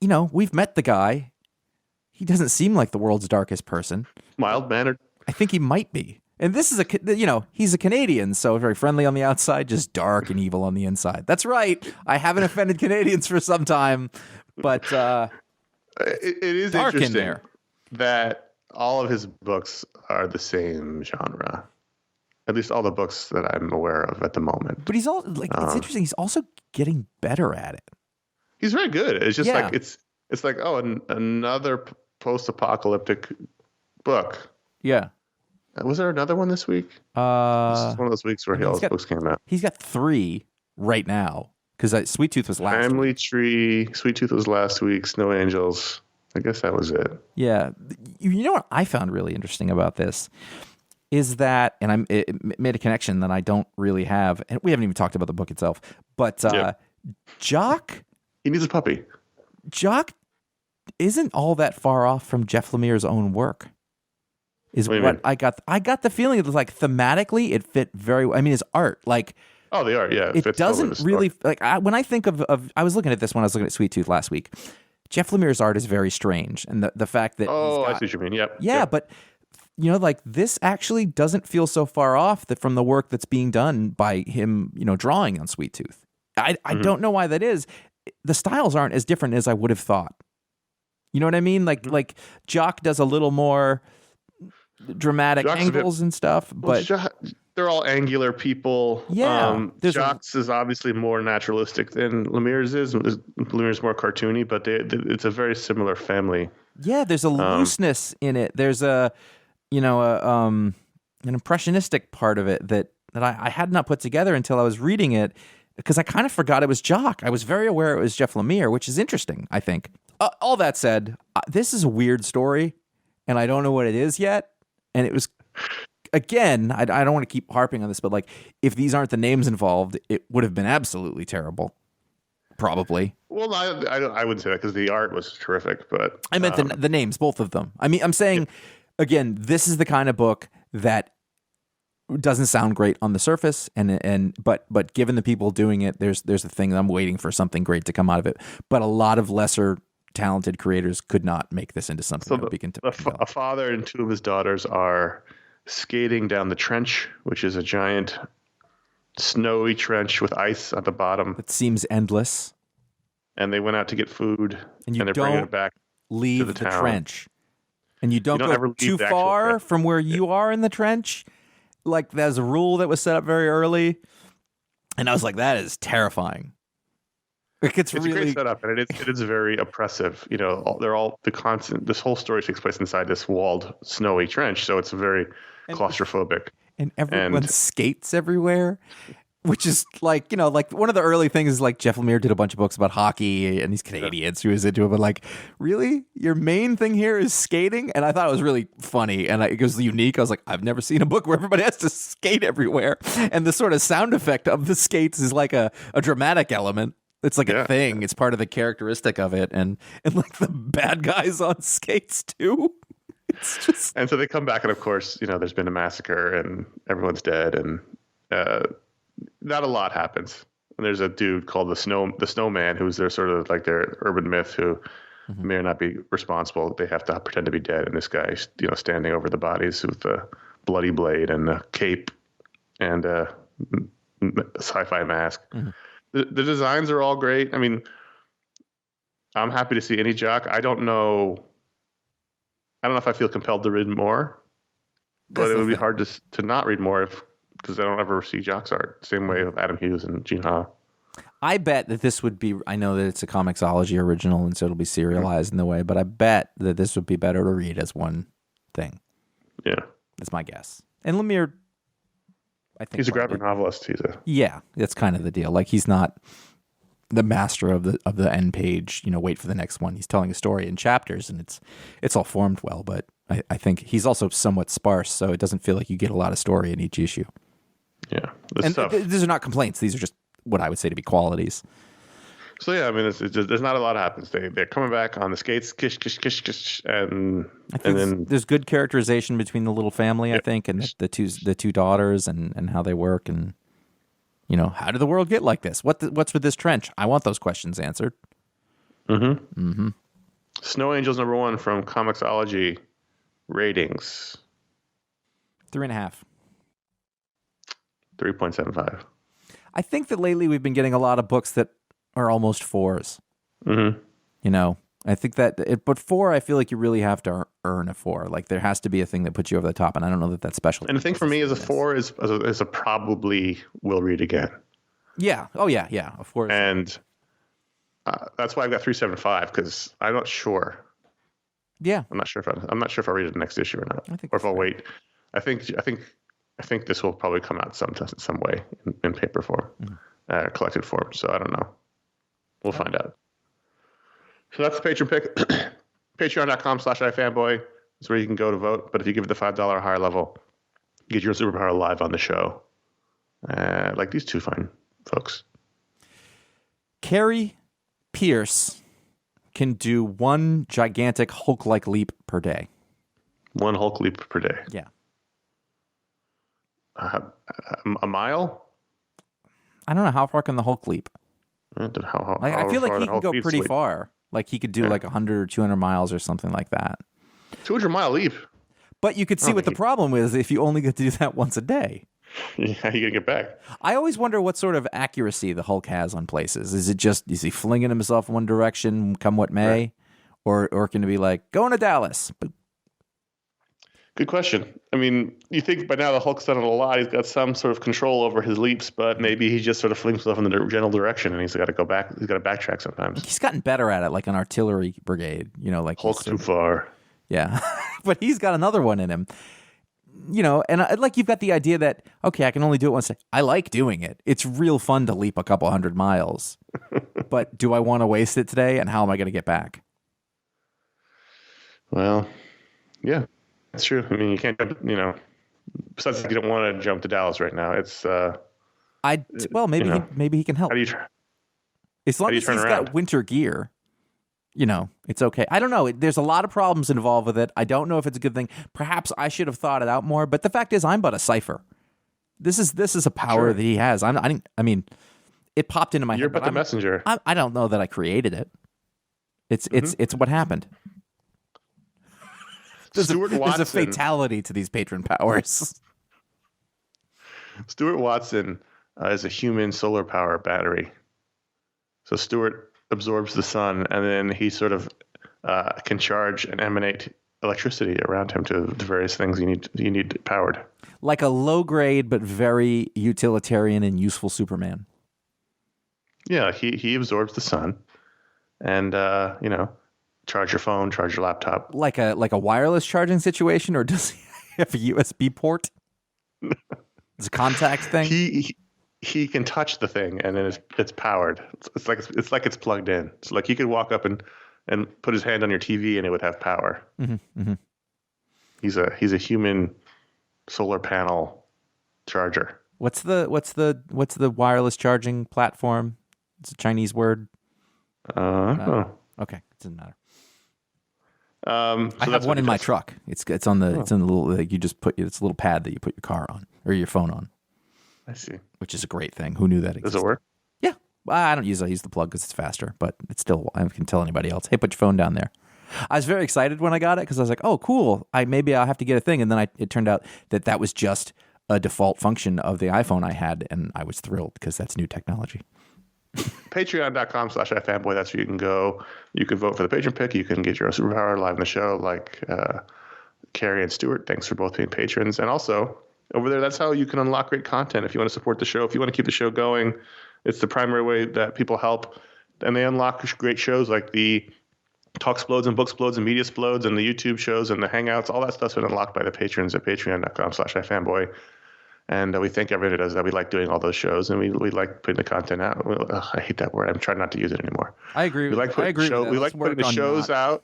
we've met the guy. He doesn't seem like the world's darkest person. Mild-mannered. I think he might be. And this is he's a Canadian, so very friendly on the outside, just dark and evil on the inside. That's right. I haven't offended Canadians for some time, but it is dark interesting in there. That all of his books are the same genre. At least all the books that I'm aware of at the moment. But he's it's interesting. He's also getting better at it. He's very good. It's just like it's like another post-apocalyptic book. Yeah. Was there another one this week? This is one of those weeks where all his books came out. He's got 3. right now because Sweet Tooth was last Family week. Tree, Sweet Tooth was last week. Snow Angels. I guess that was it. Yeah. You know what I found really interesting about this is that, and it made a connection that I don't really have, and we haven't even talked about the book itself, but Jock... He needs a puppy. Jock isn't all that far off from Jeff Lemire's own work. Is what I got. I got the feeling it was like thematically it fit very well. I mean, his art, like the art, yeah, it doesn't really like. When I think of, I was looking at this when I was looking at Sweet Tooth last week. Jeff Lemire's art is very strange, and the fact that I see what you mean. Yep. But you know, like this actually doesn't feel so far off from the work that's being done by him. You know, drawing on Sweet Tooth. I don't know why that is. The styles aren't as different as I would have thought. You know what I mean? Like Jock does a little more dramatic angles and stuff, but they're all angular people. Yeah, Jock's is obviously more naturalistic than Lemire's is. Lemire's more cartoony, but it's a very similar family. Yeah, there's a looseness in it. There's an impressionistic part of it that I had not put together until I was reading it because I kind of forgot it was Jock. I was very aware it was Jeff Lemire, which is interesting, I think. All that said, this is a weird story, and I don't know what it is yet. And it was, again, I don't want to keep harping on this, but like, if these aren't the names involved, it would have been absolutely terrible. Probably. Well, I wouldn't say that because the art was terrific, but I meant the names, both of them. I mean, I'm saying, again, this is the kind of book that doesn't sound great on the surface, but given the people doing it, there's a thing that I'm waiting for something great to come out of it. But a lot of lesser talented creators could not make this into something that would be a father and two of his daughters are skating down the trench, which is a giant snowy trench with ice at the bottom. It seems endless. And they went out to get food, and they're bringing it back leave to the trench. And you don't go too far from where you are in the trench. Like, there's a rule that was set up very early. And I was like, that is terrifying. It's really a great setup, and it is very oppressive. You know, they're all the constant. This whole story takes place inside this walled, snowy trench, so it's very claustrophobic. And everyone skates everywhere, which is like, you know, like one of the early things is like Jeff Lemire did a bunch of books about hockey, and he's Canadian, so he was into it. But like, really, your main thing here is skating, and I thought it was really funny, and it was unique. I was like, I've never seen a book where everybody has to skate everywhere, and the sort of sound effect of the skates is like a dramatic element. It's like a thing. It's part of the characteristic of it, and like the bad guys on skates too. It's just, and so they come back, and of course, you know, there's been a massacre, and everyone's dead, and not a lot happens. And there's a dude called the Snowman, who's their sort of like their urban myth, who may or not be responsible. They have to pretend to be dead, and this guy's, you know, standing over the bodies with a bloody blade and a cape and a sci-fi mask. Mm-hmm. The designs are all great. I mean, I'm happy to see any Jock. I don't know if I feel compelled to read more, but it would be hard to not read more because I don't ever see Jock's art. Same way with Adam Hughes and Gene Ha. I bet that this would be, I know that it's a Comixology original, and so it'll be serialized in the way, but I bet that this would be better to read as one thing. Yeah. That's my guess. And Lemire, I think he's a graphic novelist. Yeah, that's kind of the deal. Like, he's not the master of the end page, you know, wait for the next one. He's telling a story in chapters, and it's all formed well, but I think he's also somewhat sparse, so it doesn't feel like you get a lot of story in each issue. Yeah. These are not complaints. These are just what I would say to be qualities. So, yeah, I mean, it's just, there's not a lot happens. They're coming back on the skates, kish, kish, kish, kish, and then there's good characterization between the little family, I think, and the two daughters and how they work, and, you know, how did the world get like this? What's with this trench? I want those questions answered. Mm-hmm. Mm-hmm. Snow Angels #1 from Comixology ratings. 3.5. 3.75. I think that lately we've been getting a lot of books that are almost 4s. Mm-hmm. You know, I think but 4, I feel like you really have to earn a 4. Like, there has to be a thing that puts you over the top, and I don't know that that's special. And the thing for me is a 4 is a probably will read again. Yeah. Oh yeah. Yeah. A 4. And that's why I've got 3.75 because I'm not sure. Yeah. I'm not sure if I'll read it the next issue or not, or if I'll wait. I think this will probably come out some way in paper form. collected form. So I don't know. We'll find out. So that's the patron pick. Patreon.com/iFanboy is where you can go to vote. But if you give it the $5 or higher level, you get your superpower live on the show. Like these two fine folks. Cary Pierce can do one gigantic Hulk-like leap per day. One Hulk leap per day. Yeah. A mile? I don't know. How far can the Hulk leap? I feel like he can go pretty far. Like he could do like 100 or 200 miles or something like that. 200-mile leap. But you could see what the problem is if you only get to do that once a day. Yeah, how are you going to get back? I always wonder what sort of accuracy the Hulk has on places. Is he flinging himself in one direction, come what may? Right. Or can it be like, going to Dallas? But good question. I mean, you think by now the Hulk's done it a lot. He's got some sort of control over his leaps, but maybe he just sort of flings himself in the general direction, and he's got to go back. He's got to backtrack sometimes. He's gotten better at it, like an artillery brigade. Like Hulk's too far. Yeah, but he's got another one in him. And like you've got the idea that, okay, I can only do it once. I like doing it. It's real fun to leap a couple 100 miles. But do I want to waste it today? And how am I going to get back? Well, yeah, that's true. I mean, you can't, besides you don't want to jump to Dallas right now. It's, maybe he can help. How do you try? As long as he's got winter gear. It's okay. I don't know. There's a lot of problems involved with it. I don't know if it's a good thing. Perhaps I should have thought it out more. But the fact is, I'm but a cipher. This is a power that he has. I mean, it popped into my head. You're but the messenger. I don't know that I created it. It's what happened. There's a fatality to these patron powers. Stewart Wattson is a human solar power battery. So Stewart absorbs the sun, and then he sort of can charge and emanate electricity around him to the various things you need powered. Like a low grade but very utilitarian and useful Superman. Yeah, he absorbs the sun, and charge your phone, charge your laptop. Like a wireless charging situation, or does he have a USB port? It's a contact thing. He can touch the thing, and then it's powered. It's like it's plugged in. It's like he could walk up and put his hand on your TV, and it would have power. Mm-hmm, mm-hmm. He's a human solar panel charger. What's the wireless charging platform? It's a Chinese word. Okay, it doesn't matter. So I have one in my truck. It's on the it's in the little you just put it's a little pad that you put your car on or your phone on. I see. Which is a great thing. Who knew that existed? Does it work? Yeah. Well, I don't use it. I use the plug because it's faster, but it's still, I can tell anybody else, hey, put your phone down there. I was very excited when I got it because I was like, oh, cool. Maybe I'll have to get a thing. And then it turned out that was just a default function of the iPhone I had. And I was thrilled because that's new technology. Patreon.com/iFanboy. That's where you can go. You can vote for the patron pick. You can get your own superpower live in the show like Cary and Stewart. Thanks for both being patrons. And also, over there, that's how you can unlock great content. If you want to support the show, if you want to keep the show going, it's the primary way that people help. And they unlock great shows like the Talk Explodes and Book Explodes and Media Explodes and the YouTube shows and the Hangouts. All that stuff's been unlocked by the patrons at patreon.com/iFanboy. And we thank everybody who does that. We like doing all those shows, and we like putting the content out. I hate that word. I'm trying not to use it anymore. I agree. We like putting the shows out.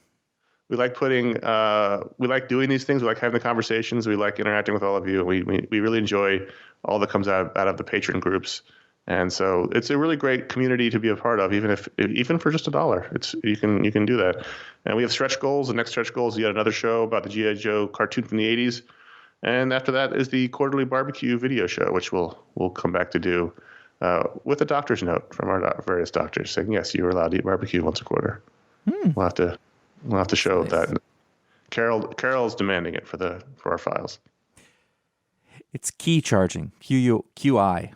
We like we like doing these things. We like having the conversations. We like interacting with all of you. We really enjoy all that comes out of the patron groups. And so it's a really great community to be a part of, even for just $1. You can do that. And we have stretch goals. The next stretch goal is yet another show about the G.I. Joe cartoon from the 80s. And after that is the quarterly barbecue video show, which we'll come back to do with a doctor's note from our various doctors saying, yes, you're allowed to eat barbecue once a quarter. We'll have to show that. Carol's demanding it for our files. It's key charging, QI.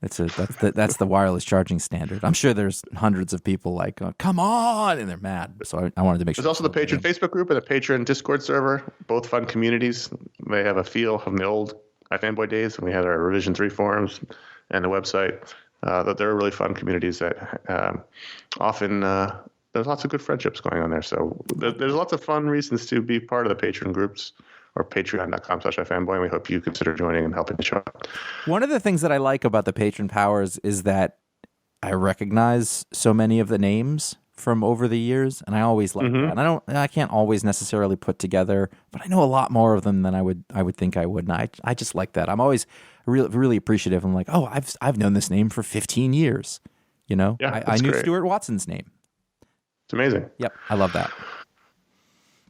That's the wireless charging standard. I'm sure there's hundreds of people like, come on, and they're mad. So I wanted to make sure. There's also the Patron Facebook group and the Patron Discord server, both fun communities. They have a feel from the old iFanboy days when we had our Revision 3 forums and the website. That they're really fun communities that often there's lots of good friendships going on there. So there's lots of fun reasons to be part of the Patron groups. or patreon.com/iFanboy, and we hope you consider joining and helping the show out. One of the things that I like about the patron powers is that I recognize so many of the names from over the years, and I always like that. And I can't always necessarily put together, but I know a lot more of them than I would think I would. And I just like that. I'm always really appreciative. I'm like, oh, I've known this name for 15 years. You know, yeah, I knew great. Stewart Wattson's name. It's amazing. Yep, I love that.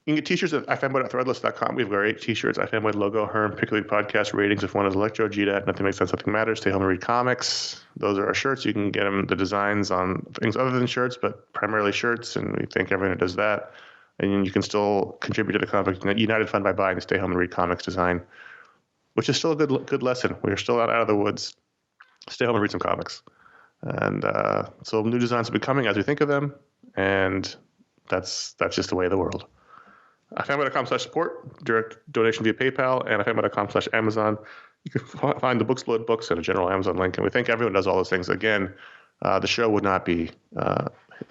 You can get t-shirts at ifanboy.threadless.com. We have great t-shirts, iFanboy logo, Herm, Pickly podcast ratings. If one is Electro, GDAT, Nothing Makes Sense, Nothing Matters, Stay Home and Read Comics. Those are our shirts. You can get them, the designs on things other than shirts, but primarily shirts, and we thank everyone who does that. And you can still contribute to the Comic United Fund by buying the Stay Home and Read Comics design, which is still a good lesson. We're still not out of the woods. Stay home and read some comics. And so new designs will be coming as we think of them, and that's just the way of the world. iFanboy.com/support, direct donation via PayPal, and iFanboy.com/Amazon. You can find the Booksplode books and a general Amazon link. And we thank everyone who does all those things. Again, the show would not be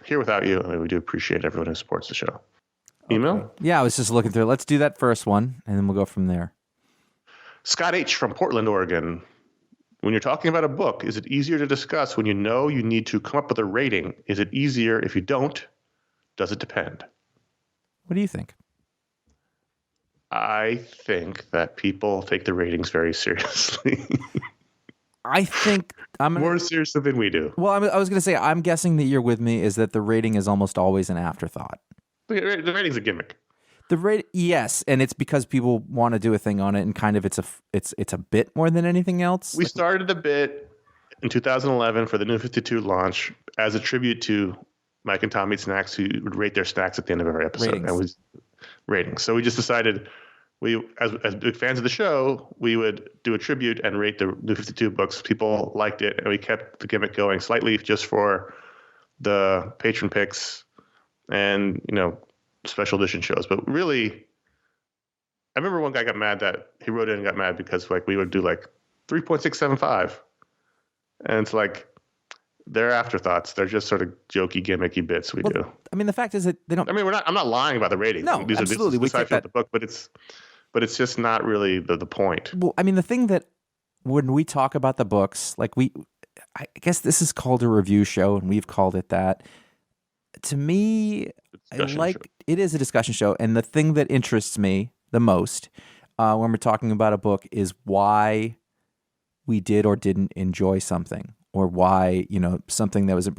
here without you. I mean, we do appreciate everyone who supports the show. Email? Okay. Yeah, I was just looking through it. Let's do that first one, and then we'll go from there. Scott H. from Portland, Oregon. When you're talking about a book, is it easier to discuss when you know you need to come up with a rating? Is it easier if you don't? Does it depend? What do you think? I think that people take the ratings very seriously. I think more seriously than we do. Well, I was going to say, I'm guessing that you're with me, is that the rating is almost always an afterthought. The rating's a gimmick. Yes, and it's because people want to do a thing on it, and kind of it's a bit more than anything else. We started the bit in 2011 for the New 52 launch as a tribute to Mike and Tom Eat Snacks, who would rate their snacks at the end of every episode. Ratings. And was ratings. So we just decided as big fans of the show, we would do a tribute and rate the New 52 books. People liked it, and we kept the gimmick going slightly just for the patron picks and, special edition shows. But really, I remember one guy got mad that he wrote in and got mad because we would do 3.675. And it's they're afterthoughts. They're just sort of jokey, gimmicky bits we do. I mean, the fact is that they don't. I mean, I'm not lying about the ratings. No, absolutely. We take that the book, but it's just not really the point. Well, I mean, the thing that when we talk about the books, I guess this is called a review show, and we've called it that. To me, it is a discussion show, and the thing that interests me the most when we're talking about a book is why we did or didn't enjoy something, or why something that was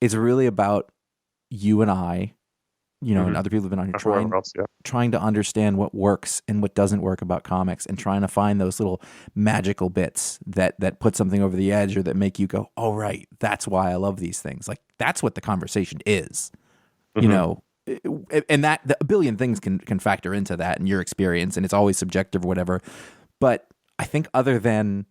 it's really about you and I, and other people have been on here trying to understand what works and what doesn't work about comics, and trying to find those little magical bits that put something over the edge, or that make you go, oh, right, that's why I love these things. That's what the conversation is, and that a billion things can factor into that in your experience, and it's always subjective or whatever. But I think other than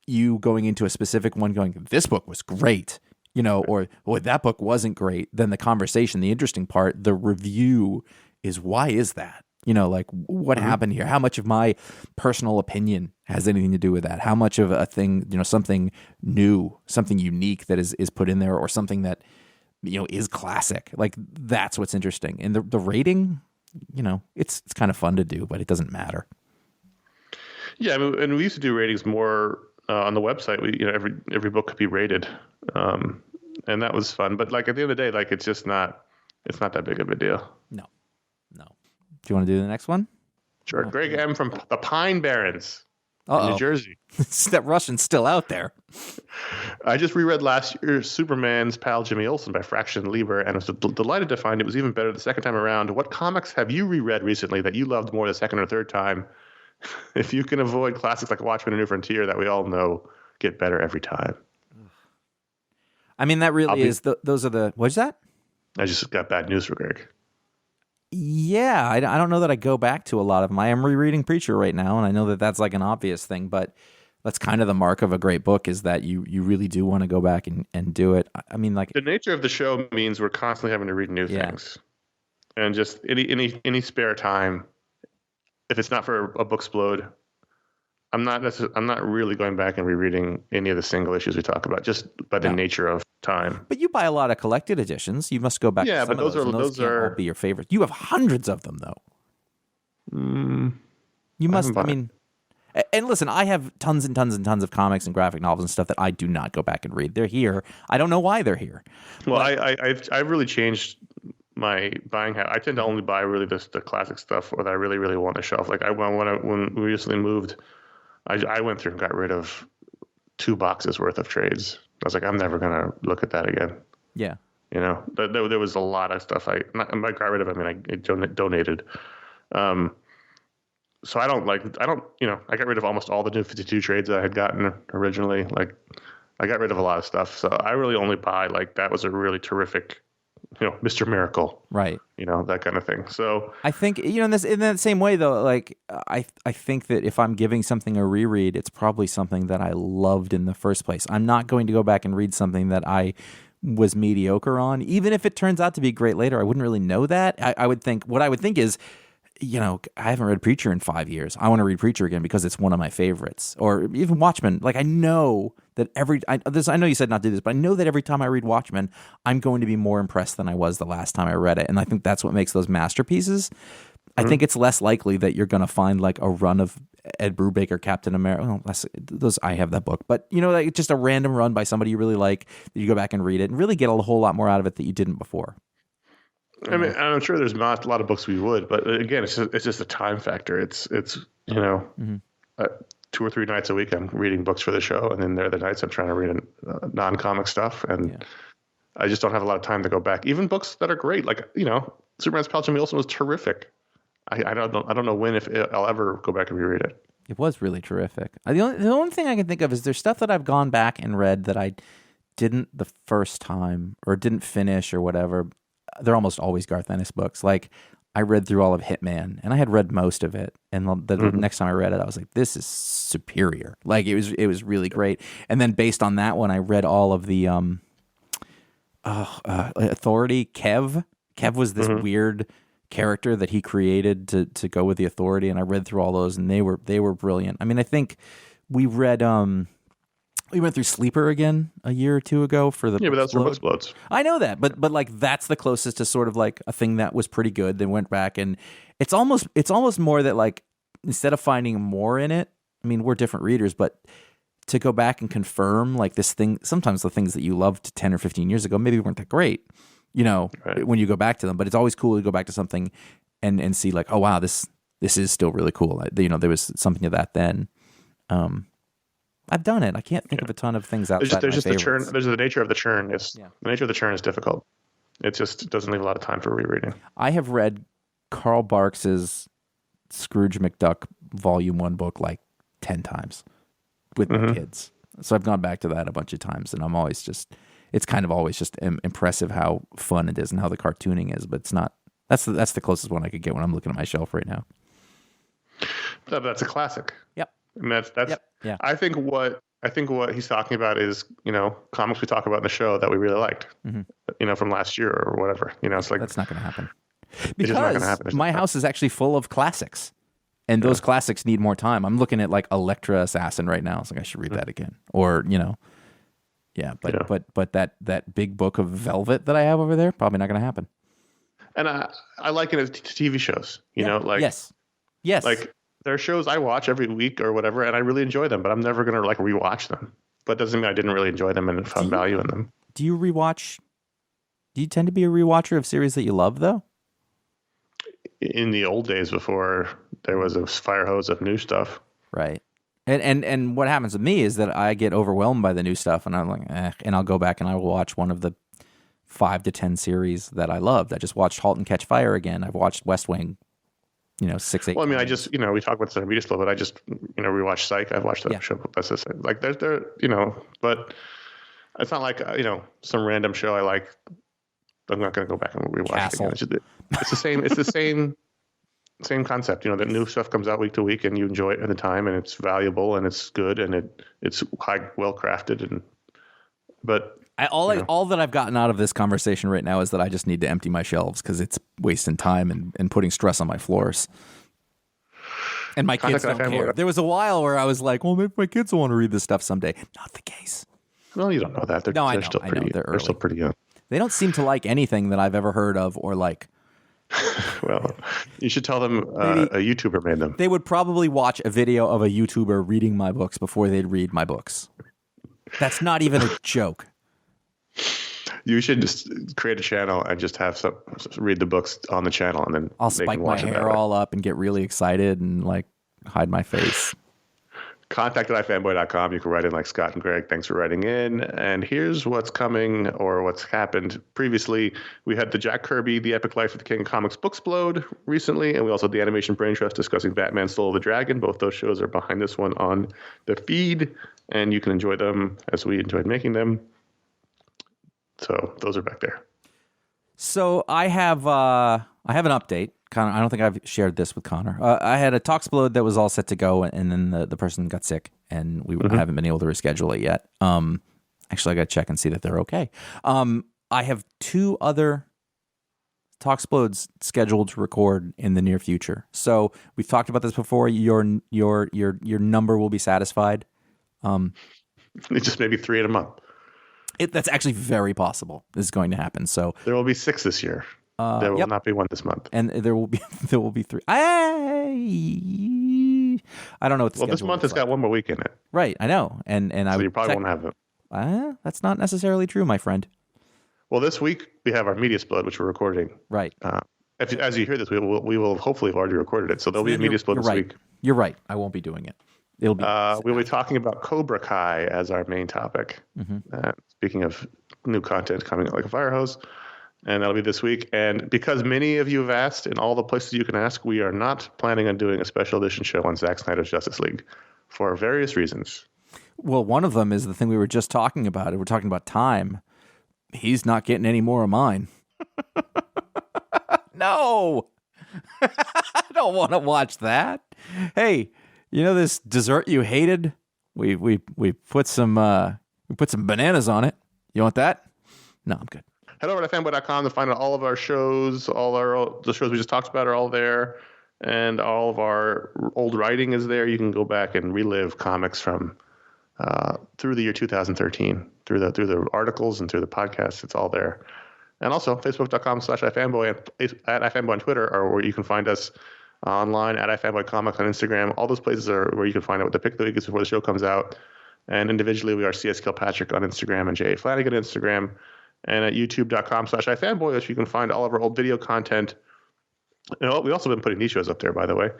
you going into a specific one going, this book was great, or that book wasn't great, then the conversation, the interesting part, the review is, why is that? What happened here? How much of my personal opinion has anything to do with that? How much of a thing, something new, something unique that is put in there, or something that, is classic? That's what's interesting. And the rating, it's kind of fun to do, but it doesn't matter. Yeah, I mean, and we used to do ratings more on the website. We, every book could be rated, and that was fun. But at the end of the day, it's not that big of a deal. No. Do you want to do the next one? Sure. Greg M. from the Pine Barrens, in New Jersey. That Russian's still out there. I just reread last year's Superman's Pal Jimmy Olsen by Fraction Lieber, and was delighted to find it was even better the second time around. What comics have you reread recently that you loved more the second or third time? If you can avoid classics like Watchmen and New Frontier that we all know get better every time. I mean, that really is those are the. What's that? I just got bad news for Greg. Yeah, I don't know that I go back to a lot of them. I am rereading Preacher right now, and I know that that's an obvious thing, but that's kind of the mark of a great book, is that you really do want to go back and do it. I mean, the nature of the show means we're constantly having to read new things, and just any spare time. If it's not for a Booksplode, I'm not really going back and rereading any of the single issues we talk about, just by the nature of time. But you buy a lot of collected editions. You must go back. Yeah, to some but those can't all be your favorites. You have hundreds of them, though. You must. I mean, and listen, I have tons and tons and tons of comics and graphic novels and stuff that I do not go back and read. They're here. I don't know why they're here. Well, I've really changed my buying habit. I tend to only buy really the classic stuff that I really, really want to shelf. Like when we recently moved, I went through and got rid of 2 boxes worth of trades. I was like, I'm never gonna look at that again. Yeah. You know, there was a lot of stuff I got rid of. I mean, I donated. So I don't, I got rid of almost all the New 52 trades that I had gotten originally. Like, I got rid of a lot of stuff. So I really only buy, that was a really terrific, Mr. Miracle. Right. That kind of thing. So I think, in that same way, though, I think that if I'm giving something a reread, it's probably something that I loved in the first place. I'm not going to go back and read something that I was mediocre on. Even if it turns out to be great later, I wouldn't really know that. I would think is, I haven't read Preacher in 5 years. I want to read Preacher again because it's one of my favorites. Or even Watchmen. I know that I know you said not to do this, but I know that every time I read Watchmen, I'm going to be more impressed than I was the last time I read it. And I think that's what makes those masterpieces. I think it's less likely that you're going to find a run of Ed Brubaker, Captain America. Well, I have that book, but just a random run by somebody you really like that you go back and read it and really get a whole lot more out of it that you didn't before. I mean, I'm sure there's not a lot of books we would, but again, it's just a time factor. It's 2 or 3 nights a week I'm reading books for the show, and then there are the nights I'm trying to read non-comic stuff, and I just don't have a lot of time to go back. Even books that are great, Superman's Pal Jimmy Olsen was terrific. I don't know when if I'll ever go back and reread it. It was really terrific. The only thing I can think of is there's stuff that I've gone back and read that I didn't the first time or didn't finish or whatever. They're almost always Garth Ennis books. I read through all of Hitman, and I had read most of it. And the next time I read it, I was like, "This is superior." It was really great. And then based on that one, I read all of the Authority. Kev was this weird character that he created to go with the Authority, and I read through all those, and they were brilliant. I mean, I think we read. We went through Sleeper again a year or 2 ago for the but that's for Booksplodes. I know that, but that's the closest to sort of a thing that was pretty good. Then went back, and it's almost more that instead of finding more in it, I mean, we're different readers, but to go back and confirm this thing, sometimes the things that you loved 10 or 15 years ago maybe weren't that great, right, when you go back to them. But it's always cool to go back to something and see oh wow, this is still really cool. There was something of that then. I've done it. I can't think of a ton of things outside there's just my favorites. the churn. There's the nature of the churn. The nature of the churn is difficult. It just doesn't leave a lot of time for rereading. I have read Carl Barks's Scrooge McDuck Volume 1 book 10 times with my kids. So I've gone back to that a bunch of times, and I'm always it's kind of always just impressive how fun it is and how the cartooning is, but it's not, that's the closest one I could get when I'm looking at my shelf right now. That's a classic. Yep. And that's yep. Yeah. I think what he's talking about is, comics we talk about in the show that we really liked, from last year or whatever. It's that's not going to happen. It's Because just not going to happen. my house is actually full of classics, and those classics need more time. I'm looking at Elektra Assassin right now. It's I should read that again, or but that big book of Velvet that I have over there, probably not going to happen. And I liken it to TV shows. Yes. There are shows I watch every week or whatever, and I really enjoy them, but I'm never going to rewatch them. But it doesn't mean I didn't really enjoy them and found value in them. Do you rewatch? Do you tend to be a rewatcher of series that you love, though? In the old days, before there was a fire hose of new stuff, right? And what happens with me is that I get overwhelmed by the new stuff, and I'm and I'll go back and I will watch one of the 5 to 10 series that I loved. I just watched *Halt and Catch Fire* again. I've watched *West Wing*. 6, 8. Well, I mean, I just, we talk about this in a media slow, but I just, rewatch Psych. I've watched that show. That's just there, but it's not some random show I like. I'm not going to go back and rewatch Castle. it again. It's the same. It's the same concept. The new stuff comes out week to week, and you enjoy it at the time, and it's valuable, and it's good, and it's well crafted, but. All that I've gotten out of this conversation right now is that I just need to empty my shelves because it's wasting time and putting stress on my floors. And my kids don't care. There was a while where I was like, well, maybe my kids will want to read this stuff someday. Not the case. Well, you don't know that. They're still pretty young. They don't seem to like anything that I've ever heard of or Well, you should tell them a YouTuber made them. They would probably watch a video of a YouTuber reading my books before they'd read my books. That's not even a joke. You should just create a channel and just have some read the books on the channel, and then I'll spike my hair all up and get really excited and like hide my face. Contact at iFanboy.com. You can write in like Scott and Greg. Thanks for writing in. And here's what's coming or what's happened previously. We had the Jack Kirby, The Epic Life of the King of Comics Booksplode recently, and we also had the Animation Brain Trust discussing Batman Soul of the Dragon. Both those shows are behind this one on the feed, and you can enjoy them as we enjoyed making them. So those are back there. So I have an update. Connor, I don't think I've shared this with Connor. I had a Talksplode that was all set to go, and then the person got sick, and we haven't been able to reschedule it yet. Actually, I got to check and see that they're okay. I have 2 other Talksplodes scheduled to record in the near future. So we've talked about this before. Your number will be satisfied. It's just maybe 3 in a month. That's actually very possible. This is going to happen. So there will be 6 this year. There will not be 1 this month, and there will be 3. I don't know what the schedule this month has got 1 more week in it. Right, I know, and so you probably won't have them. That's not necessarily true, my friend. Well, this week we have our Media Split, which we're recording. Right. As you hear this, we will hopefully have already recorded it. So there'll be a Media Split this week. You're right. I won't be doing it. It'll be. We'll be talking about Cobra Kai as our main topic. Speaking of new content coming out like a fire hose. And that'll be this week. And because many of you have asked in all the places you can ask, we are not planning on doing a special edition show on Zack Snyder's Justice League for various reasons. Well, one of them is the thing we were just talking about. We're talking about time. He's not getting any more of mine. No. I don't want to watch that. Hey, you know this dessert you hated? We put some bananas on it. You want that? No, I'm good. Head over to fanboy.com to find out all of our shows. The shows we just talked about are all there, and all of our old writing is there. You can go back and relive comics from through the year 2013, through the articles and through the podcasts. It's all there. And also facebook.com/iFanboy and at iFanboy on Twitter are where you can find us online, at iFanboy Comics on Instagram. All those places are where you can find out what the pick of the week is before the show comes out. And individually, we are CS Kilpatrick on Instagram and J.A. Flanagan on Instagram. And at youtube.com/iFanboy, which you can find all of our old video content. And we've also been putting these shows up there, by the way.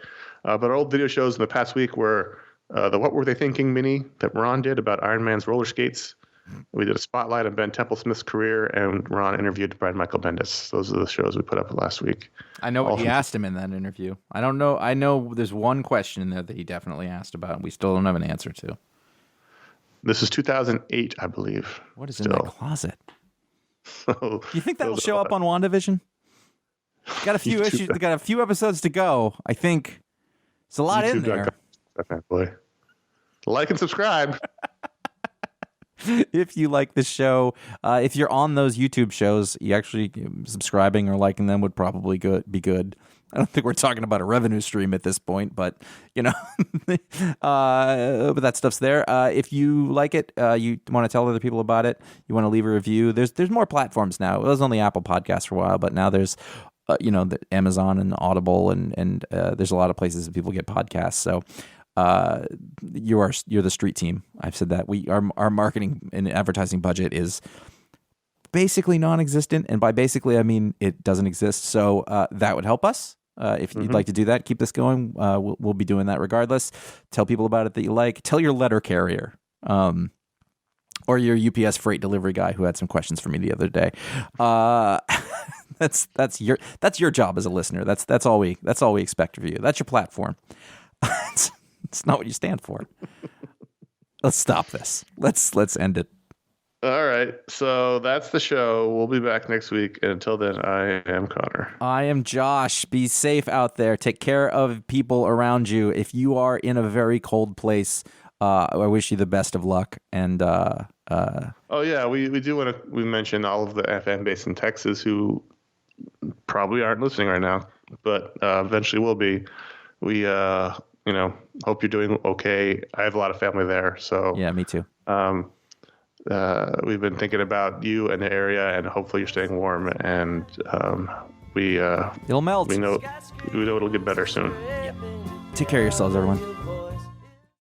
But our old video shows in the past week were the What Were They Thinking mini that Ron did about Iron Man's roller skates. We did a spotlight on Ben Temple-Smith's career, and Ron interviewed Brian Michael Bendis. Those are the shows we put up last week. I know what he asked him in that interview. I don't know. I know there's one question in there that he definitely asked about, and we still don't have an answer to. This is 2008, I believe. What is in my closet? So, do you think that will show up on WandaVision? Got a few issues. Got a few episodes to go. I think there's a lot in there. Boy. Like and subscribe. If you like this show, if you're on those YouTube shows, you actually subscribing or liking them would probably be good. I don't think we're talking about a revenue stream at this point, but but that stuff's there. If you like it, you want to tell other people about it, you want to leave a review. There's more platforms now. It was only Apple Podcasts for a while, but now there's the Amazon and Audible and there's a lot of places that people get podcasts. So you're the street team. I've said that our marketing and advertising budget is basically non-existent, and by basically I mean it doesn't exist. So that would help us. If you'd like to do that, keep this going. We'll be doing that regardless. Tell people about it that you like. Tell your letter carrier, or your UPS freight delivery guy who had some questions for me the other day. That's your job as a listener. That's all we expect of you. That's your platform. It's not what you stand for. Let's stop this. Let's end it. All right. So that's the show. We'll be back next week. And until then, I am Connor. I am Josh. Be safe out there. Take care of people around you. If you are in a very cold place, I wish you the best of luck. And oh yeah, we do want to mention all of the FM base in Texas who probably aren't listening right now, but eventually will be. We hope you're doing okay. I have a lot of family there, so yeah, me too. We've been thinking about you and the area, and hopefully you're staying warm. And we it'll melt. we know it'll get better soon. Take care of yourselves, everyone.